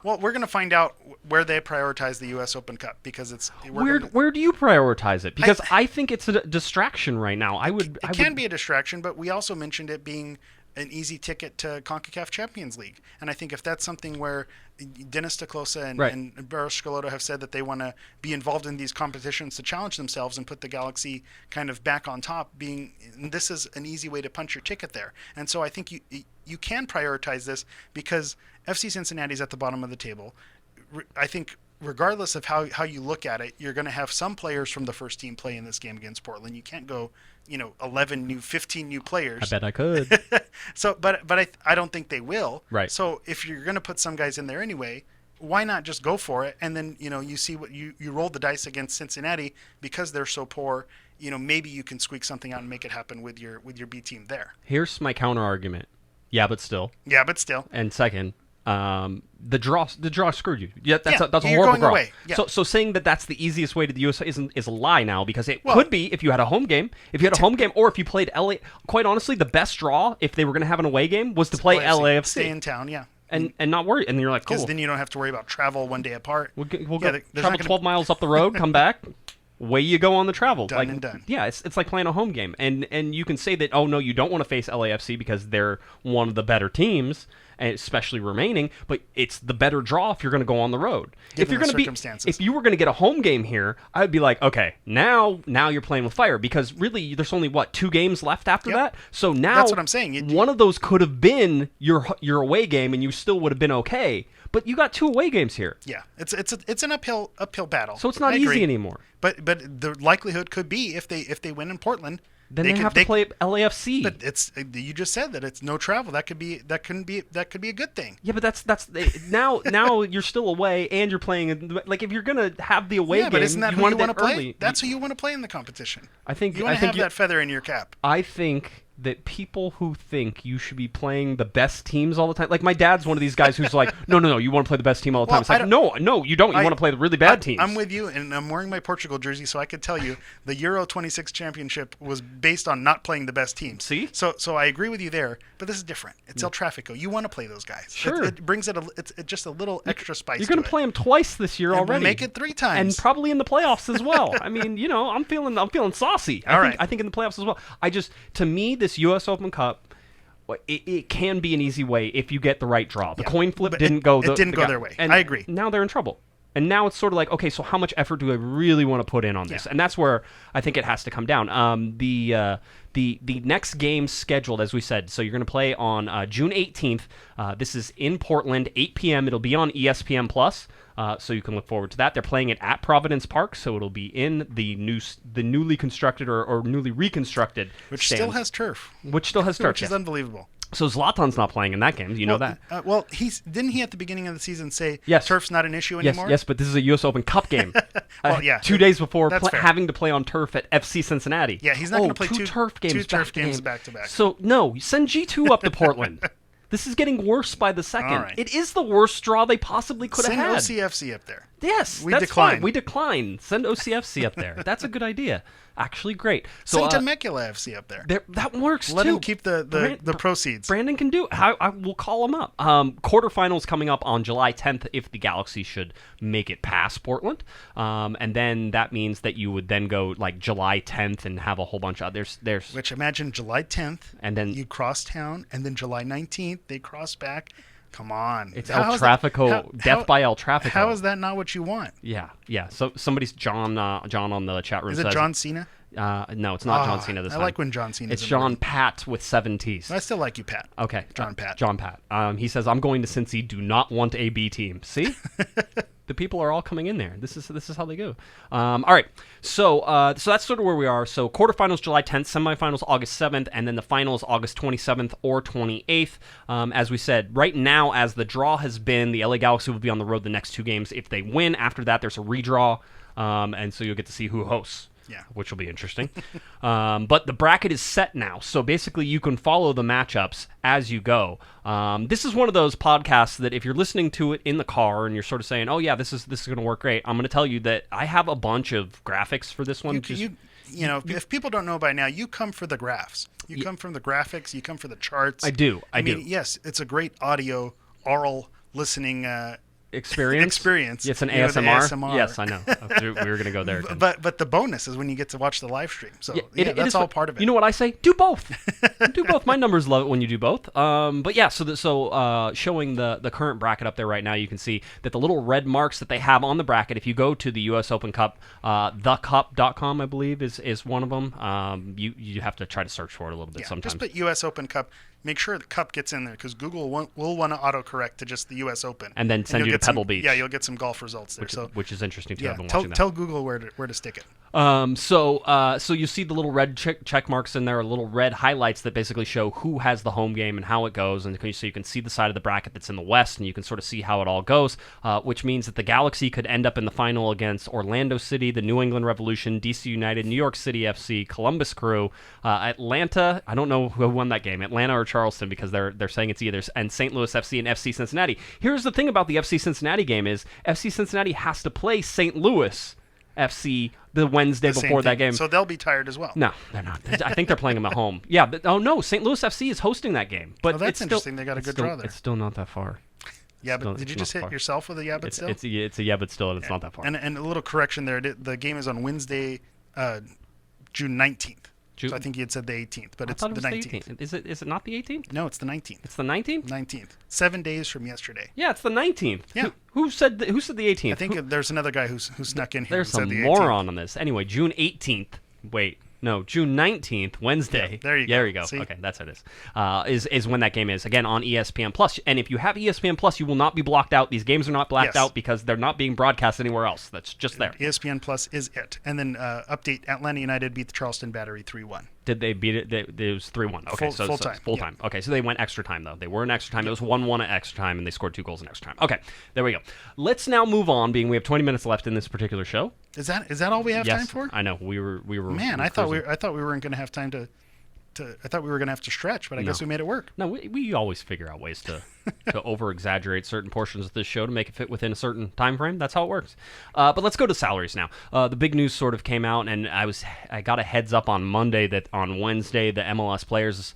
We're going to find out where they prioritize the U.S. Open Cup, because where do you prioritize it? Because I think it's a distraction right now. It can be a distraction, but we also mentioned it being an easy ticket to CONCACAF Champions League. And I think if that's something where Dennis Teclosa and Barros Schelotto have said that they want to be involved in these competitions to challenge themselves and put the Galaxy kind of back on top, this is an easy way to punch your ticket there. And so I think you can prioritize this, because FC Cincinnati's at the bottom of the table. I think regardless of how you look at it, you're going to have some players from the first team play in this game against Portland. You can't go 15 new players. I bet I could. So, but I don't think they will. Right. So if you're going to put some guys in there anyway, why not just go for it? And then, you see what you roll the dice against Cincinnati, because they're so poor. Maybe you can squeak something out and make it happen with your B team there. Here's my counter argument. Yeah, but still. And second, the draw screwed you. Yeah, that's a horrible draw. Yeah. So saying that that's the easiest way to the US is a lie now, because it could be if you had a home game. If you had a home game, or if you played LA. Quite honestly, the best draw, if they were going to have an away game, was to play LAFC. Stay in town, yeah. And not worry. And you're like, cool. Because then you don't have to worry about travel one day apart. We'll go travel 12 miles up the road, come back. Way you go on the travel. Done. Yeah, it's like playing a home game. And you can say that, oh, no, you don't want to face LAFC because they're one of the better teams, especially remaining, but it's the better draw if you're going to go on the road. If you were going to get a home game here, I would be like, okay, now you're playing with fire, because really there's only 2 games left after that. So now that's what I'm saying. One of those could have been your away game, and you still would have been okay. But you got 2 away games here. Yeah, it's an uphill battle. So it's not easy anymore. But the likelihood could be if they win in Portland, then they have to play LAFC. But you just said that it's no travel. That could be a good thing. Yeah, but that's now you're still away, and you're playing. Like, if you're gonna have the away game, but isn't that who you want to play? Early. That's who you want to play in the competition. I think you want to have that feather in your cap. I think that people who think you should be playing the best teams all the time, like my dad's one of these guys who's like, no, you want to play the best team all the time. It's like, no, you don't. You want to play the really bad teams. I'm with you, and I'm wearing my Portugal jersey, so I could tell you the Euro 26 championship was based on not playing the best teams. See? So I agree with you there, but this is different. It's El Tráfico. You want to play those guys. Sure. It brings it's just a little extra spice. You're going to play them twice this year already. We'll make it 3 times. And probably in the playoffs as well. I mean, I'm feeling saucy. I think in the playoffs as well. To me, this U.S. Open Cup, it can be an easy way if you get the right draw. The coin flip didn't go their way. And I agree. Now they're in trouble. And now it's sort of like, okay, so how much effort do I really want to put in on this? Yeah. And that's where I think it has to come down. The next game scheduled, as we said, so you're going to play on June 18th. This is in Portland, 8 p.m. It'll be on ESPN Plus, so you can look forward to that. They're playing it at Providence Park, so it'll be in the newly constructed or newly reconstructed Which stands. still has turf. Which still has turf, Which is yes. unbelievable. So Zlatan's not playing in that game. Do you know that? Well, didn't he at the beginning of the season say Yes. turf's not an issue anymore? Yes, but this is a U.S. Open Cup game. Well, yeah. 2 days before That's fair. having to play on turf at FC Cincinnati. Yeah, he's not going to play two turf games back to back. So, no, send G2 up to Portland. This is getting worse by the second. All right. It is the worst straw they possibly could have had. Send OCFC up there. Yes, We that's decline. fine. We decline. Send OCFC up there. That's a good idea. Actually, great. So Send Temecula FC up there. that works Let too. him keep the proceeds. Brandon can do it. I will call him up. Quarterfinals coming up on July 10th if the Galaxy should make it past Portland. And then that means that you would then go like July 10th and have a whole bunch of there's Which imagine July 10th, and then you cross town, and then July 19th they cross back. Come on, it's How El is that- Trafico, how- death by El Trafico. How is that not what you want? Yeah. So somebody's John on the chat room Is it says, John Cena? No, it's not John Cena this I time. like when John Cena. It's John Pat with 7 T's. I still like you, Pat. Okay. John Pat. John Pat. He says, I'm going to Cincy. Do not want a B team. See? The people are all coming in there. This is how they go. All right. So that's sort of where we are. So quarterfinals July 10th, semifinals August 7th, and then the finals August 27th or 28th. As we said, right now, as the draw has been, the LA Galaxy will be on the road the next 2 games. If they win, after that, there's a redraw, and so you'll get to see who hosts. Yeah. Which will be interesting. But the bracket is set now, so basically you can follow the matchups as you go. This is one of those podcasts that if you're listening to it in the car and you're sort of saying, "Oh yeah, this is going to work great," I'm going to tell you that I have a bunch of graphics for this one. If people don't know by now, you come for the graphs. You come from the graphics. You come for the charts. I do. I do. Yes, it's a great audio, oral listening Experience. It's an You know, the ASMR. ASMR. Yes, I know. We were going to go there. But the bonus is when you get to watch the live stream. So It that's is all part of it. You know what I say? Do both. Do both. My numbers love it when you do both. But yeah, so showing the current bracket up there right now, you can see that the little red marks that they have on the bracket, if you go to the U.S. Open Cup, thecup.com, I believe, is one of them. You have to try to search for it a little bit sometimes. Just put U.S. Open Cup. Make sure the cup gets in there because Google will want to autocorrect to just the U.S. Open. And then send you to Pebble Beach. Yeah, you'll get some golf results there. Which is interesting too. Yeah, I've been watching that. tell Google where to stick it. So you see the little red check marks in there, little red highlights that basically show who has the home game and how it goes, and so you can see the side of the bracket that's in the West, and you can sort of see how it all goes, which means that the Galaxy could end up in the final against Orlando City, the New England Revolution, DC United, New York City FC, Columbus Crew, Atlanta. I don't know who won that game, Atlanta or Charleston, because they're saying it's either, and St. Louis FC and FC Cincinnati. Here's the thing about the FC Cincinnati game is FC Cincinnati has to play St. Louis FC the Wednesday before that game. So they'll be tired as well. No, they're not. I think they're playing them at home. Yeah. No, St. Louis FC is hosting that game. But that's it's interesting. They got a good draw there. It's still not that far. Yeah, but did you just hit yourself with a yeah, but still? It's a yeah, but still, and it's not that far. And a little correction there. The game is on Wednesday, June 19th. So I think you had said the 18th, but it's the 19th. Is it not the 18th? No, it's the 19th. It's the 19th? 19th. 7 days from yesterday. Yeah, it's the 19th. Yeah. Who said the 18th? I think there's another guy who snuck in here. There's and some said the moron 18th. on this. Anyway, June 18th. Wait. No, June 19th, Wednesday. Yeah, there you go. There you go. See? Okay, that's what it is when that game is. Again, on ESPN Plus. And if you have ESPN Plus, you will not be blocked out. These games are not blacked out because they're not being broadcast anywhere else. That's just there. ESPN Plus is it. And then update, Atlanta United beat the Charleston Battery 3-1. Did they beat it? It was 3-1. Okay, full time. Full time. Okay, so they went extra time, though. They were in extra time. It was 1-1 at extra time, and they scored 2 goals in extra time. Okay, there we go. Let's now move on, being we have 20 minutes left in this particular show. Is that all we have time for? I know. We were. Man, I thought we weren't going to have time to. I thought we were going to have to stretch, but I guess we made it work. No, we always figure out ways to over exaggerate certain portions of this show to make it fit within a certain time frame. That's how it works. But let's go to salaries now. The big news sort of came out, and I got a heads up on Monday that on Wednesday the MLS Players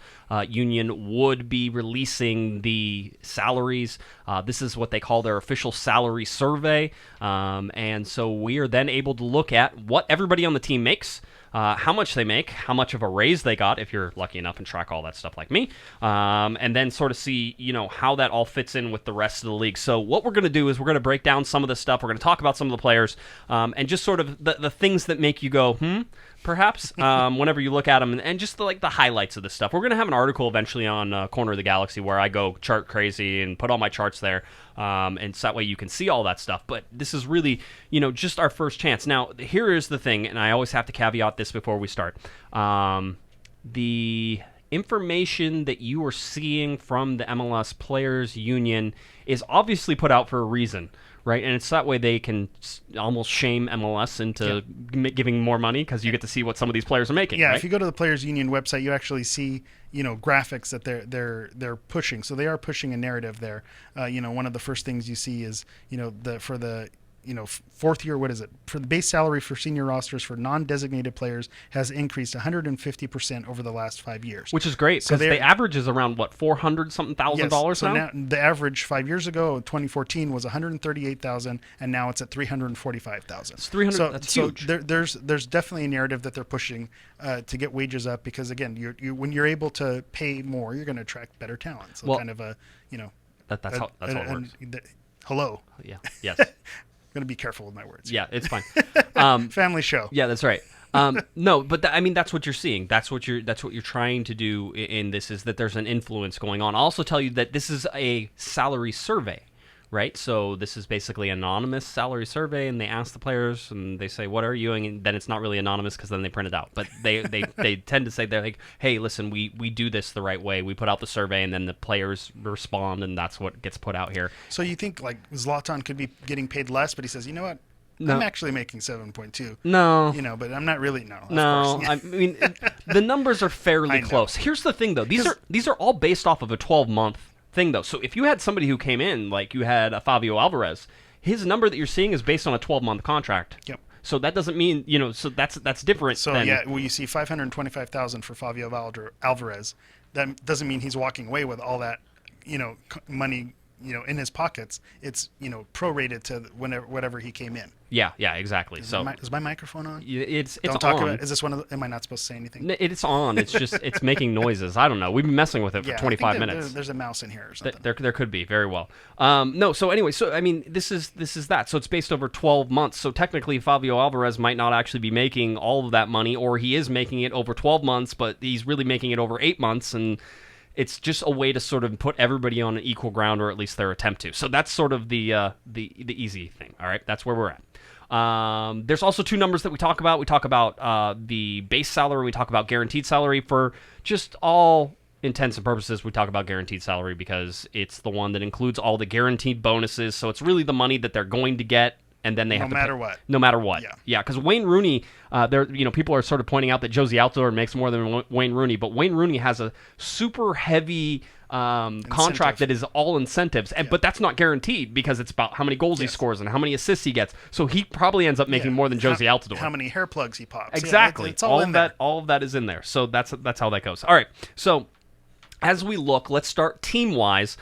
Union would be releasing the salaries. This is what they call their official salary survey, and so we are then able to look at what everybody on the team makes. how much they make, how much of a raise they got, if you're lucky enough and track all that stuff like me, and then sort of see, how that all fits in with the rest of the league. So what we're going to do is we're going to break down some of this stuff. We're going to talk about some of the players, and just sort of the things that make you go, perhaps, whenever you look at them, and just the highlights of this stuff. We're going to have an article eventually on Corner of the Galaxy where I go chart crazy and put all my charts there, and so that way you can see all that stuff. But this is really, just our first chance. Now, here is the thing, and I always have to caveat this before we start. The information that you are seeing from the MLS Players Union is obviously put out for a reason. Right, and it's that way they can almost shame MLS into giving more money because you get to see what some of these players are making. Yeah, right? If you go to the Players Union website, you actually see graphics that they're pushing. So they are pushing a narrative there. One of the first things you see is for the fourth year, what is it? For the base salary for senior rosters for non-designated players has increased 150% over the last 5 years. Which is great, because the average is around, $400-something thousand dollars now? now? The average 5 years ago, 2014, was $138,000, and now it's at $345,000. It's $300,000, that's huge. There's definitely a narrative that they're pushing to get wages up, because, again, when you're able to pay more, you're going to attract better talent. So that's how it works. Hello. Yeah, yes. I'm going to be careful with my words. Yeah, it's fine. Family show. Yeah, that's right. No, but that's what you're seeing. That's what you're trying to do in this, is that there's an influence going on. I'll also tell you that this is a salary survey, right? So this is basically an anonymous salary survey, and they ask the players, and they say, "What are you?" And then it's not really anonymous because then they print it out. But they tend to say, they're like, "Hey, listen, we do this the right way. We put out the survey, and then the players respond, and that's what gets put out here." So you think Zlatan could be getting paid less, but he says, "You know what? No. I'm actually making 7.2." No. But I'm not really. No. No. I mean, the numbers are fairly close. Here's the thing, though. These are all based off of a 12-month thing, though. So if you had somebody who came in, like you had a Favio Alvarez, his number that you're seeing is based on a 12-month contract. Yep. So that doesn't mean, so that's different. So you see $525,000 for Favio Alvarez. That doesn't mean he's walking away with all that, money, in his pockets. It's, prorated to whatever he came in. Yeah, exactly. Is my microphone on? It's Don't talk on. about. Is this one of? Am I not supposed to say anything? It's on. It's just it's making noises. I don't know. We've been messing with it for 25 minutes. There's a mouse in here or something. There could be, very well. No. So anyway, I mean, this is that. So it's based over 12 months. So technically, Favio Alvarez might not actually be making all of that money, or he is making it over 12 months, but he's really making it over 8 months, and it's just a way to sort of put everybody on an equal ground, or at least their attempt to. So that's sort of the easy thing. All right, that's where we're at. There's also two numbers that we talk about. We talk about the base salary. We talk about guaranteed salary. For just all intents and purposes, we talk about guaranteed salary because it's the one that includes all the guaranteed bonuses. So it's really the money that they're going to get, and then they have to pay. No matter what. Yeah. Because Wayne Rooney, people are sort of pointing out that Josie Altidore makes more than Wayne Rooney, but Wayne Rooney has a super heavy contract that is all incentives, but that's not guaranteed because it's about how many goals he scores and how many assists he gets. So he probably ends up making more than Josie Altidore. How many hair plugs he pops? Exactly. It's all in there. All of that is in there. So that's how that goes. All right. So as we look, let's start team-wise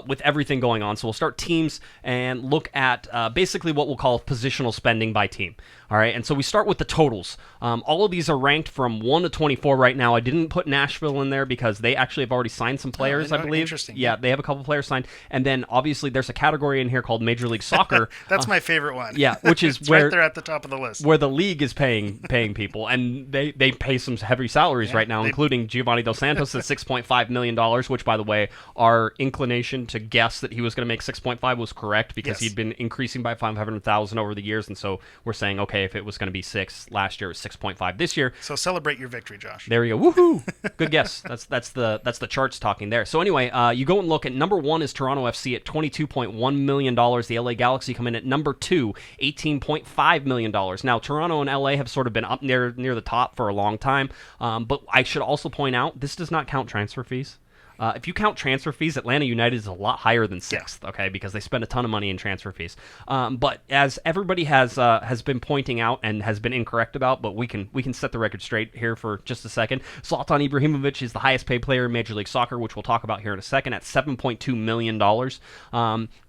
with everything going on. So we'll start teams and look at basically what we'll call positional spending by team. All right, and so we start with the totals. All of these are ranked from 1 to 24 right now. I didn't put Nashville in there because they actually have already signed some players, I believe. Interesting. Yeah, they have a couple players signed. And then, obviously, there's a category in here called Major League Soccer. That's my favorite one. Yeah, which is it's right there at the top of the list. Where the league is paying people, and they pay some heavy salaries right now, including Giovanni Dos Santos at $6.5 million, which, by the way, our inclination to guess that he was going to make 6.5 was correct because he'd been increasing by 500,000 over the years, and so we're saying, okay, if it was going to be 6 last year, it was 6.5 this year. So celebrate your victory, Josh. There you go. Woohoo! Good guess. That's the charts talking there. So anyway, you go and look at number 1 is Toronto FC at $22.1 million. The LA Galaxy come in at number 2, $18.5 million. Now, Toronto and LA have sort of been up near the top for a long time, but I should also point out, this does not count transfer fees. If you count transfer fees, Atlanta United is a lot higher than 6th, okay, because they spend a ton of money in transfer fees. But as everybody has been pointing out and has been incorrect about, but we can set the record straight here for just a second. Zlatan Ibrahimovic is the highest paid player in Major League Soccer, which we'll talk about here in a second, at $7.2 million.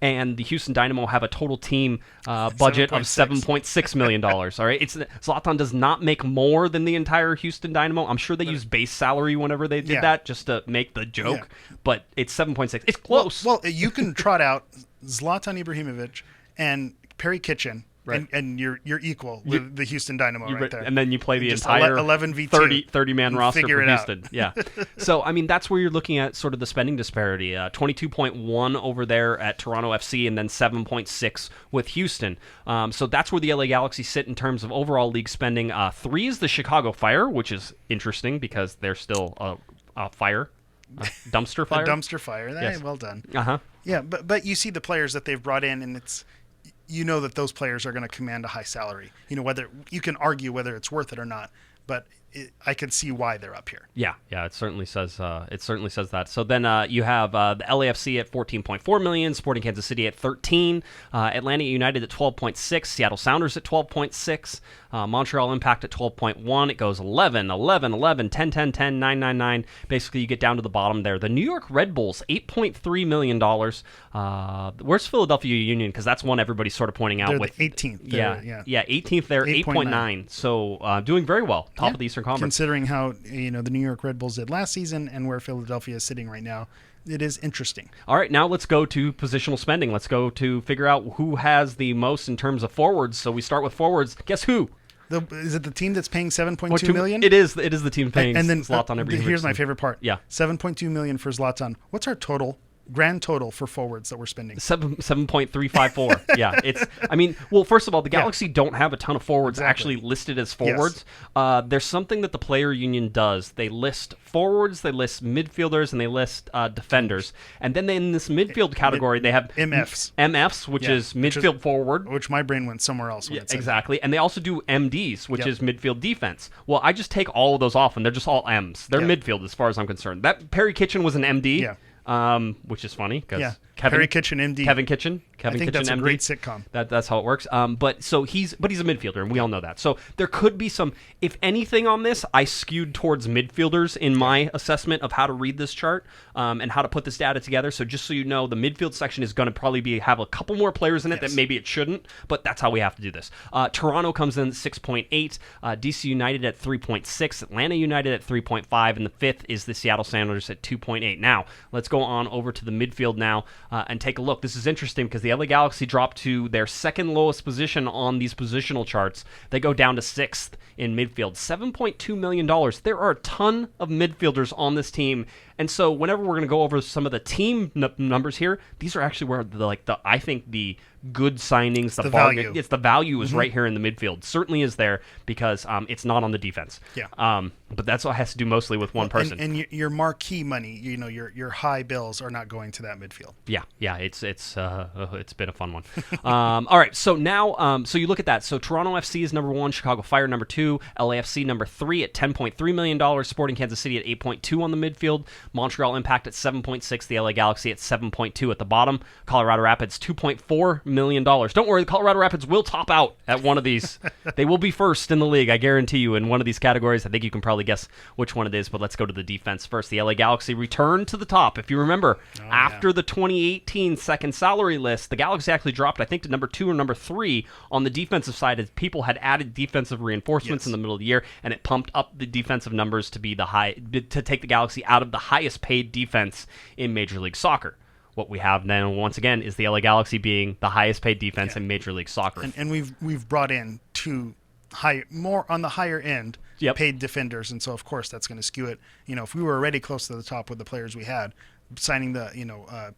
And the Houston Dynamo have a total team budget of $7.6 million. All right, Zlatan does not make more than the entire Houston Dynamo. I'm sure they use base salary whenever they did that just to make the joke, but it's 7.6. It's close. Well, you can trot out Zlatan Ibrahimovic and Perry Kitchen. Right. And you're equal with the Houston Dynamo right there. And then you play the entire 30-man roster for Houston. Yeah. So, I mean, that's where you're looking at sort of the spending disparity. 22.1 over there at Toronto FC and then 7.6 with Houston. So that's where the LA Galaxy sit in terms of overall league spending. 3 is the Chicago Fire, which is interesting because they're still a fire. Dumpster fire? A dumpster fire. Yes. Well done. Uh-huh. Yeah, but you see the players that they've brought in, and it's... You know that those players are going to command a high salary. You know, whether you can argue whether it's worth it or not, but I can see why they're up here. Yeah, it certainly says that. So then you have the LAFC at $14.4 million, Sporting Kansas City at $13, Atlanta United at $12.6, Seattle Sounders at $12.6, Montreal Impact at $12.1. It goes 11, 11, 11, 10, 10, 10, 9, 9, 9. Basically, you get down to the bottom there. The New York Red Bulls, $8.3 million. Where's Philadelphia Union? Because that's one everybody's sort of pointing out. They're with the 18th. Yeah, 18th there, 8.9. So doing very well, top of the Eastern Conference. Considering how the New York Red Bulls did last season and where Philadelphia is sitting right now, it is interesting. All right, now let's go to positional spending. Let's go to figure out who has the most in terms of forwards. So we start with forwards. Guess who? Is it the team that's paying $7.2 million? It is the team paying and then, Zlatan Ibrahimovic. Here's my favorite part. Yeah. $7.2 million for Zlatan. What's our grand total for forwards that we're spending? 7.354. Yeah, first of all, the Galaxy don't have a ton of forwards actually listed as forwards. Yes. There's something that the player union does. They list forwards, they list midfielders, and they list defenders. And then in this midfield category, they have MFs, which is midfield forward. Which my brain went somewhere else. Exactly. And they also do MDs, which is midfield defense. Well, I just take all of those off, and they're just all Ms. They're midfield as far as I'm concerned. That Perry Kitchen was an MD. Yeah. Which is funny because Perry Kitchen MD. Kevin Kitchen. I think that's MD. A great sitcom. That's how it works. But he's a midfielder, and we all know that. So there could be some. If anything on this, I skewed towards midfielders in my assessment of how to read this chart and how to put this data together. So just so you know, the midfield section is going to probably have a couple more players in it that maybe it shouldn't, but that's how we have to do this. Toronto comes in at 6.8, DC United at 3.6, Atlanta United at 3.5, and the fifth is the Seattle Sounders at 2.8. Now let's go on over to the midfield now and take a look. This is interesting because the LA Galaxy dropped to their second lowest position on these positional charts. They go down to 6th in midfield. $7.2 million. There are a ton of midfielders on this team. And so whenever we're going to go over some of the team numbers here, these are actually where I think the good signings, the value. It's the value is right here in the midfield. Certainly is there because it's not on the defense. Yeah. But that's what has to do mostly with one person. And your marquee money, your high bills are not going to that midfield. Yeah. It's been a fun one. All right. So now, so you look at that. So Toronto FC is number 1, Chicago Fire number 2, LAFC number 3 at $10.3 million, Sporting Kansas City at 8.2 on the midfield, Montreal Impact at 7.6, the LA Galaxy at 7.2 at the bottom, Colorado Rapids $2.4 million. Don't worry, the Colorado Rapids will top out at one of these. They will be first in the league, I guarantee you, in one of these categories. I think you can probably guess which one it is, but let's go to the defense first. The LA Galaxy returned to the top. If you remember, after the 2018 second salary list, the Galaxy actually dropped, I think, to number 2 or number 3 on the defensive side as people had added defensive reinforcements in the middle of the year, and it pumped up the defensive numbers to take the Galaxy out of the highest paid defense in Major League Soccer. What we have then, once again, is the LA Galaxy being the highest paid defense in Major League Soccer. And we've brought in more on the higher end paid defenders, and so of course that's going to skew it. If we were already close to the top with the players we had, signing the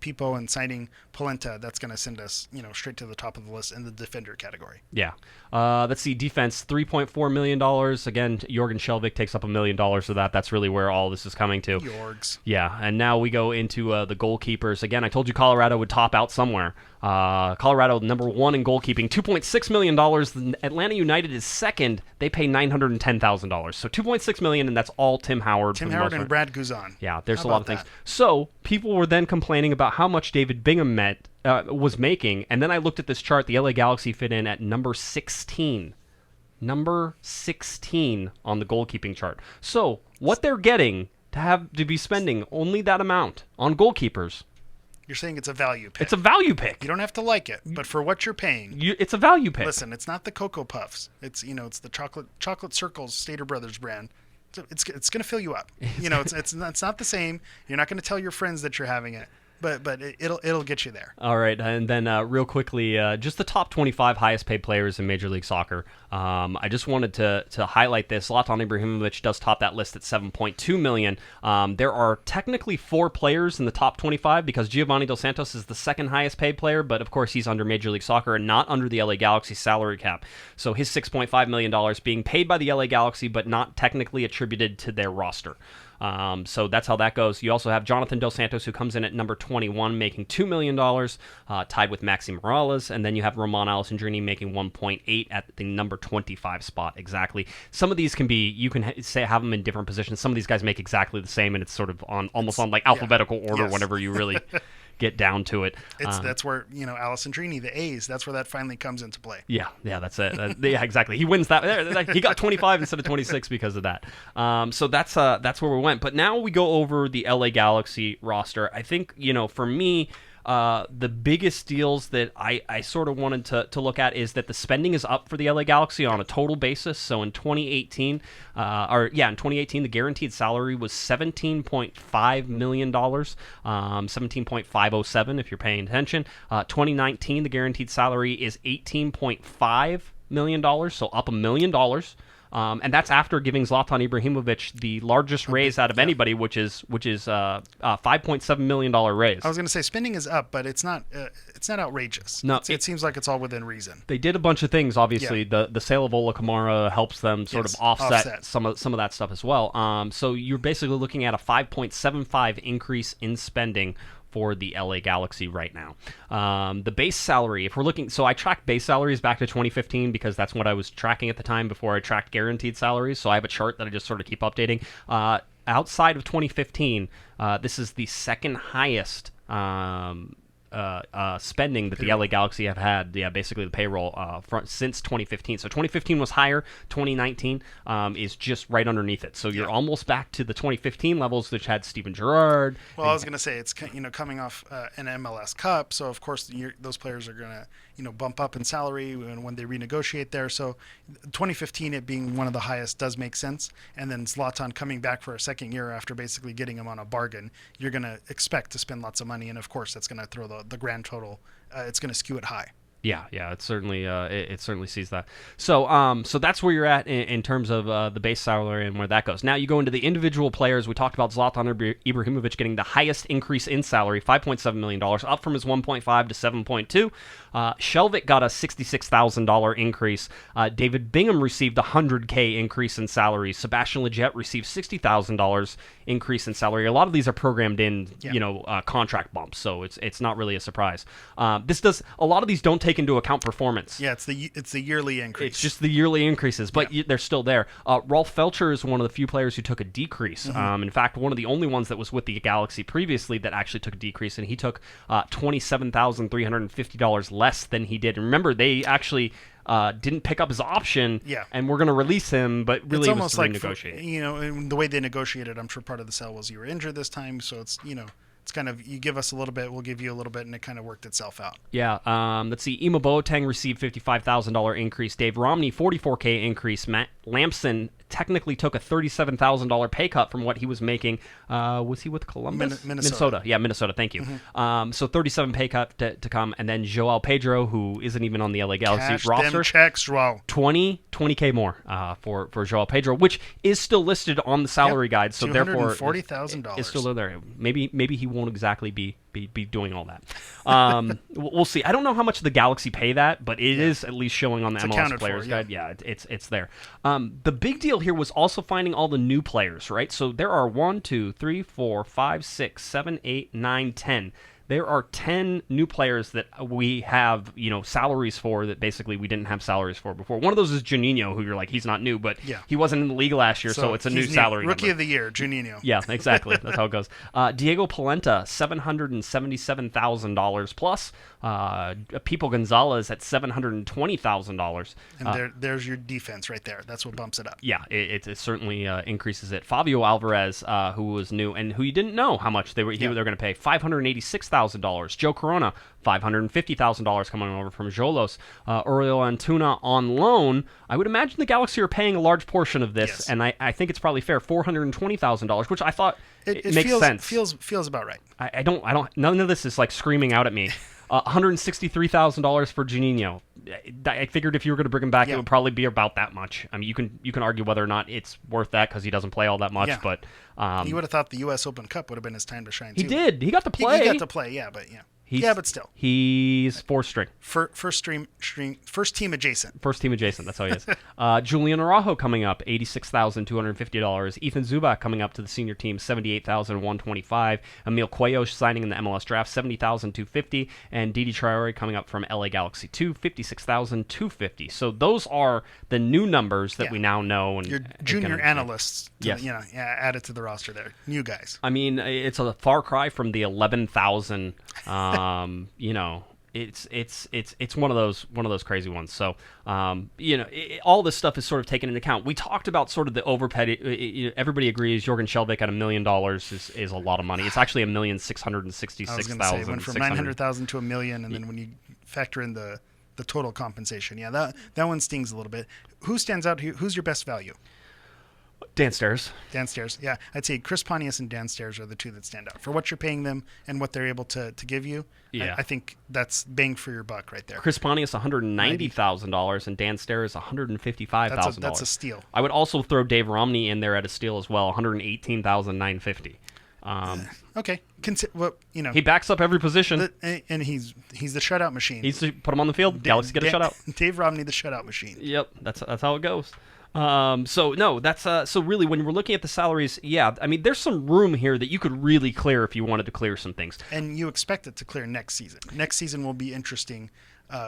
Pipo and signing Polenta, that's going to send us straight to the top of the list in the defender category. Yeah. Let's see. Defense, $3.4 million. Again, Jorgen Skjelvik takes up $1 million of that. That's really where all this is coming to. Jorgs. Yeah, and now we go into the goalkeepers. Again, I told you Colorado would top out somewhere. Colorado, number 1 in goalkeeping, $2.6 million. Atlanta United is second. They pay $910,000. So $2.6 million, and that's all Tim Howard. Tim Howard and Brad Guzan. Yeah, there's a lot of things. So people were then complaining about how much David Bingham was making, and then I looked at this chart. The LA Galaxy fit in at number 16. Number 16 on the goalkeeping chart. So what they're getting to be spending only that amount on goalkeepers. You're saying it's a value pick. It's a value pick. You don't have to like it, but for what you're paying, it's a value pick. Listen, it's not the Cocoa Puffs. It's it's the chocolate circles Stater Brothers brand. It's going to fill you up. It's not the same. You're not going to tell your friends that you're having it. But it'll get you there. All right, and then real quickly, just the top 25 highest paid players in Major League Soccer. I just wanted to highlight this. Zlatan Ibrahimovic does top that list at $7.2 million. There are technically 4 players in the top 25 because Giovanni Dos Santos is the second highest paid player, but of course he's under Major League Soccer and not under the LA Galaxy salary cap. So his $6.5 million being paid by the LA Galaxy, but not technically attributed to their roster. So that's how that goes. You also have Jonathan Dos Santos, who comes in at number 21, making $2 million, tied with Maxi Morales. And then you have Roman Alessandrini making 1.8 at the number 25 spot exactly. Some of these have them in different positions. Some of these guys make exactly the same, and it's sort of almost on alphabetical order whenever you really get down to it. That's where Alessandrini, the A's, that's where that finally comes into play. Yeah, that's it. Yeah, exactly. He wins that. He got 25 instead of 26 because of that. So that's where we went. But now we go over the LA Galaxy roster. I think for me, the biggest deals that I sort of wanted to look at is that the spending is up for the LA Galaxy on a total basis. So in 2018, the guaranteed salary was $17.5 million, 17.507 if you're paying attention. 2019, the guaranteed salary is $18.5 million, so up $1 million. And that's after giving Zlatan Ibrahimovic the largest raise out of anybody, which is $5.7 million raise. I was going to say spending is up, but it's not outrageous. No, it seems like it's all within reason. They did a bunch of things. Obviously, the sale of Ola Kamara helps them sort of offset some of that stuff as well. So you're basically looking at a 5.75 increase in spending for the LA Galaxy right now. The base salary, if we're looking, so I tracked base salaries back to 2015 because that's what I was tracking at the time before I tracked guaranteed salaries. So I have a chart that I just sort of keep updating. Outside of 2015, this is the second highest spending that the LA Galaxy have had, basically the payroll since 2015. So 2015 was higher. 2019 is just right underneath it. So you're almost back to the 2015 levels, which had Steven Gerrard. Well, I was going to say it's coming off an MLS Cup, so of course those players are going to bump up in salary when they renegotiate there. So 2015, it being one of the highest, does make sense. And then Zlatan coming back for a second year after basically getting him on a bargain, you're going to expect to spend lots of money, and of course that's going to throw the grand total. It's going to skew it high. Yeah, it certainly sees that. So that's where you're at in terms of the base salary and where that goes. Now you go into the individual players. We talked about Zlatan Ibrahimovic getting the highest increase in salary, $5.7 million, up from his 1.5 to 7.2. Skjelvik got a $66,000 increase. David Bingham received a $100K increase in salary. Sebastian Lletget received $60,000 increase in salary. A lot of these are programmed in, contract bumps, so it's not really a surprise. A lot of these don't take into account performance. Yeah, it's the yearly increase. It's just the yearly increases, but they're still there. Rolf Felcher is one of the few players who took a decrease. In fact, one of the only ones that was with the Galaxy previously that actually took a decrease, and he took $27,350 less than he did. And remember, they actually didn't pick up his option, and we're going to release him, but really it's almost like renegotiate. The way they negotiated, I'm sure part of the sale was you were injured this time, so it's it's kind of, you give us a little bit, we'll give you a little bit, and it kind of worked itself out. Yeah. Let's see. Ema Boateng received $55,000 increase. Dave Romney, $44K increase. Matt Lampson technically took a $37,000 pay cut from what he was making. Was he with Columbus? Minnesota. Yeah, Minnesota. Thank you. So 37 pay cut to come, and then Joao Pedro, who isn't even on the LA Galaxy roster. Them checks, Joao. 20K more for Joao Pedro, which is still listed on the salary guide. So therefore, $240,000. It's still there. Maybe he won't exactly be doing all that. We'll see. I don't know how much the Galaxy pay that, but it is at least showing on the MLS Players Guide. Yeah, it's there. The big deal here was also finding all the new players, right? So there are 1, 2, 3, 4, 5, 6, 7, 8, 9, 10. There are 10 new players that we have, salaries for that basically we didn't have salaries for before. One of those is Juninho, who you're like, he's not new, but he wasn't in the league last year, so it's a new salary Rookie number. of the year, Juninho. Yeah, exactly. That's how it goes. Diego Polenta, $777,000 plus. People Gonzalez at $720,000. And there's your defense right there. That's what bumps it up. Yeah, it certainly increases it. Favio Alvarez, who was new and who you didn't know how much they were going to pay, $586,000. Joe Corona, $550,000 coming over from Jolos. Uriel Antuna on loan. I would imagine the Galaxy are paying a large portion of this, and I think it's probably fair, $420,000, which I thought it makes sense. Feels about right. I don't. None of this is like screaming out at me. $163,000 for Juninho. I figured if you were going to bring him back, it would probably be about that much. I mean, you can argue whether or not it's worth that because he doesn't play all that much. But you would have thought the U.S. Open Cup would have been his time to shine. He did. He got to play. He got to play. But still. He's fourth string. First team adjacent. First team adjacent. That's how he is. Julian Araujo coming up, $86,250. Ethan Zubac coming up to the senior team, $78,125. Emil Cuello signing in the MLS draft, $70,250. And Didi Traore coming up from LA Galaxy 2, $56,250. So those are the new numbers that we now know. And your junior analysts, added to the roster there. New guys. I mean, it's a far cry from the 11,000. It's one of those crazy ones. So, all this stuff is sort of taken into account. We talked about sort of the overpaid. Everybody agrees Jorgen Skjelvik at $1 million is a lot of money. It's actually $1,666,000. I was going to say, it went from $900,000 to $1 million, and then when you factor in the total compensation, that one stings a little bit. Who stands out here? Who's your best value? Dan Stairs. Yeah. I'd say Chris Pontius and Dan Stairs are the two that stand out. For what you're paying them and what they're able to give you, I think that's bang for your buck right there. Chris Pontius, $190,000, and Dan Stairs, $155,000. That's a steal. I would also throw Dave Romney in there at a steal as well, $118,950. Okay. He backs up every position. And he's the shutout machine. Put him on the field, Galaxy get a shutout. Dave Romney, the shutout machine. Yep, that's how it goes. So really when we're looking at the salaries, I mean, there's some room here that you could really clear if you wanted to clear some things. And you expect it to clear next season. Next season will be interesting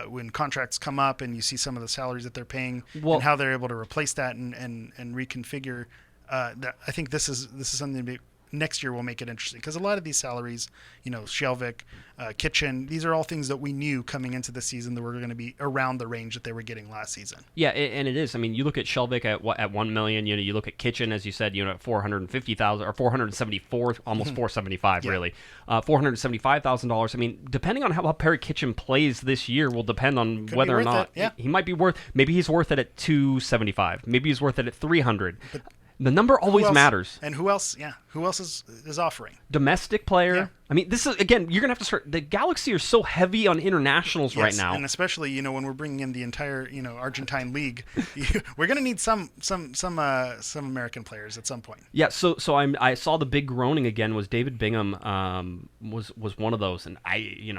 when contracts come up and you see some of the salaries that they're paying and how they're able to replace that and reconfigure. That I think this is something that next year will make it interesting because a lot of these salaries, Skjelvik, Kitchen, these are all things that we knew coming into the season that were going to be around the range that they were getting last season. Yeah, and it is. I mean, you look at Skjelvik at $1 million. You look at Kitchen, as you said, at $450,000 or $474, almost $475 really, $475,000. I mean, depending on how Perry Kitchen plays this year, will depend on whether or not he might be worth. Maybe he's worth it at $275. Maybe he's worth it at $300. But the number always matters. And who else? Yeah, who else is offering? Domestic player. Yeah. I mean, this is, again, you're going to have to start. The Galaxy are so heavy on internationals right now. And especially, when we're bringing in the entire, Argentine league, we're going to need some American players at some point. Yeah, so I saw the big groaning again was David Bingham was one of those. And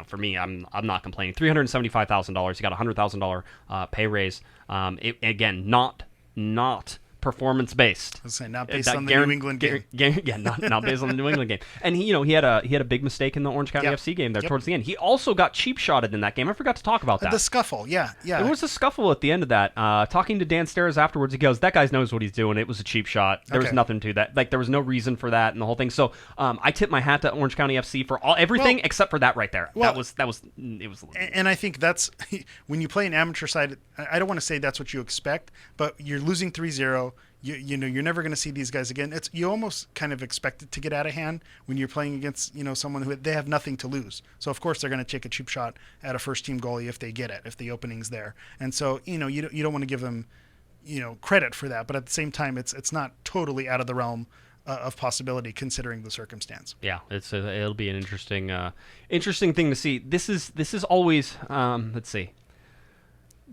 for me, I'm not complaining. $375,000. He got a $100,000 pay raise. Again, not performance-based. I was saying, not based on the New England game. Not based on the New England game. And he had a big mistake in the Orange County FC game there towards the end. He also got cheap-shotted in that game. I forgot to talk about that. The scuffle, yeah. There was a scuffle at the end of that. Talking to Dan Stairs afterwards, he goes, "That guy knows what he's doing. It was a cheap shot. There was nothing to that. Like, there was no reason for that and the whole thing." So I tip my hat to Orange County FC for everything except for that right there. It was. And I think that's when you play an amateur side. I don't want to say that's what you expect, but you're losing 3-0. You're never going to see these guys again. You almost kind of expect it to get out of hand when you're playing against someone who they have nothing to lose. So of course they're going to take a cheap shot at a first team goalie if they get it, if the opening's there. And so you don't want to give them credit for that, but at the same time it's not totally out of the realm of possibility considering the circumstance. Yeah, it'll be an interesting thing to see. This is always let's see.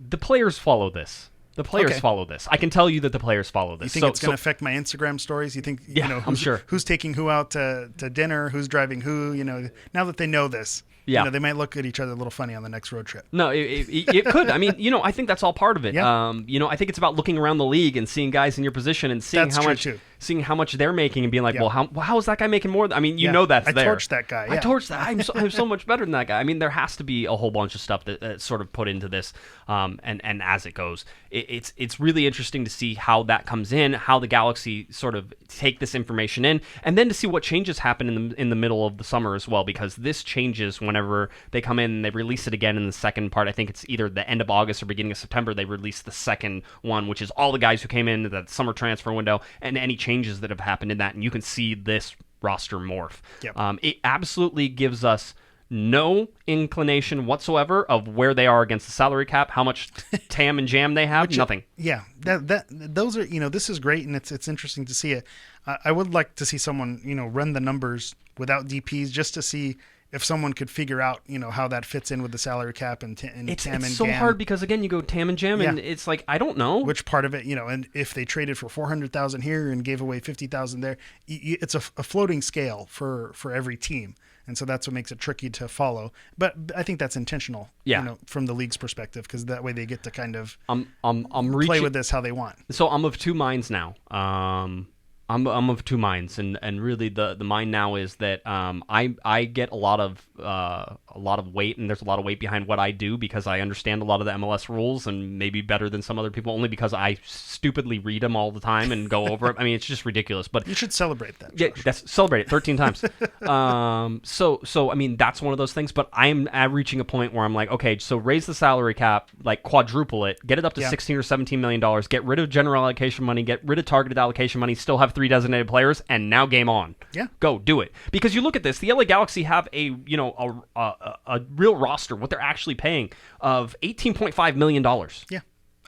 The players follow this. The players follow this. I can tell you that the players follow this. You think it's going to affect my Instagram stories? You think, I'm sure. Who's taking who out to dinner? Who's driving who? Now that they know this, they might look at each other a little funny on the next road trip. No, it could. I mean, I think that's all part of it. Yeah. I think it's about looking around the league and seeing guys in your position and seeing seeing how much they're making and being like, well, how is that guy making more? I mean, that's I there. torched that guy. Yeah. I torched that. I'm so much better than that guy. I mean, there has to be a whole bunch of stuff that's sort of put into this, and as it goes, it's really interesting to see how that comes in, how the Galaxy sort of take this information in, and then to see what changes happen in the middle of the summer as well, because this changes whenever they come in and they release it again in the second part. I think it's either the end of August or beginning of September. They release the second one, which is all the guys who came in the summer transfer window and any changes that have happened in that, and you can see this roster morph. Yep. It absolutely gives us no inclination whatsoever of where they are against the salary cap, how much tam and jam they have. Nothing. Yeah, those are this is great, and it's interesting to see it. I would like to see someone run the numbers without DPs just to see if someone could figure out how that fits in with the salary cap and tam and jam. It's so hard because again you go tam and jam and it's like I don't know which part of it and if they traded for 400,000 here and gave away 50,000 there, it's a floating scale for every team. And so that's what makes it tricky to follow. But I think that's intentional, from the league's perspective, because that way they get to kind of play with this how they want. So I'm of two minds now. I'm of two minds, and really the mind now is that I get a lot of weight, and there's a lot of weight behind what I do because I understand a lot of the MLS rules and maybe better than some other people, only because I stupidly read them all the time and go over it. I mean, it's just ridiculous. But you should celebrate that. Yeah, celebrate it 13 times. So I mean that's one of those things. But I'm reaching a point where I'm like, okay, so raise the salary cap, like quadruple it, get it up to $16 or $17 million, get rid of general allocation money, get rid of targeted allocation money, still have 3 designated players, and now game on. Yeah, go do it. Because you look at this, the LA Galaxy have a real roster, what they're actually paying of $18.5 million. Yeah,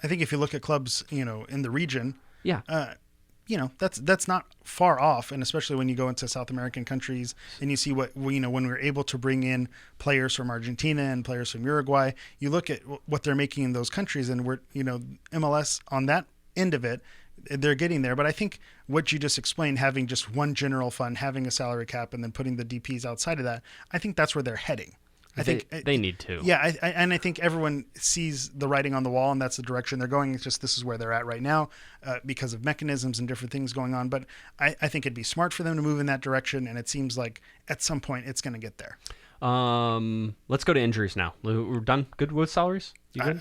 I think if you look at clubs, in the region, that's not far off, and especially when you go into South American countries and you see what when we're able to bring in players from Argentina and players from Uruguay, you look at what they're making in those countries, and we're MLS on that end of it, they're getting there. But I think what you just explained, having just one general fund, having a salary cap, and then putting the DPs outside of that, I think that's where they're heading. I think they need to. Yeah, and I think everyone sees the writing on the wall, and that's the direction they're going. It's just this is where they're at right now because of mechanisms and different things going on. But I think it'd be smart for them to move in that direction, and it seems like at some point it's going to get there. Let's go to injuries now. We're done. Good with salaries? You good?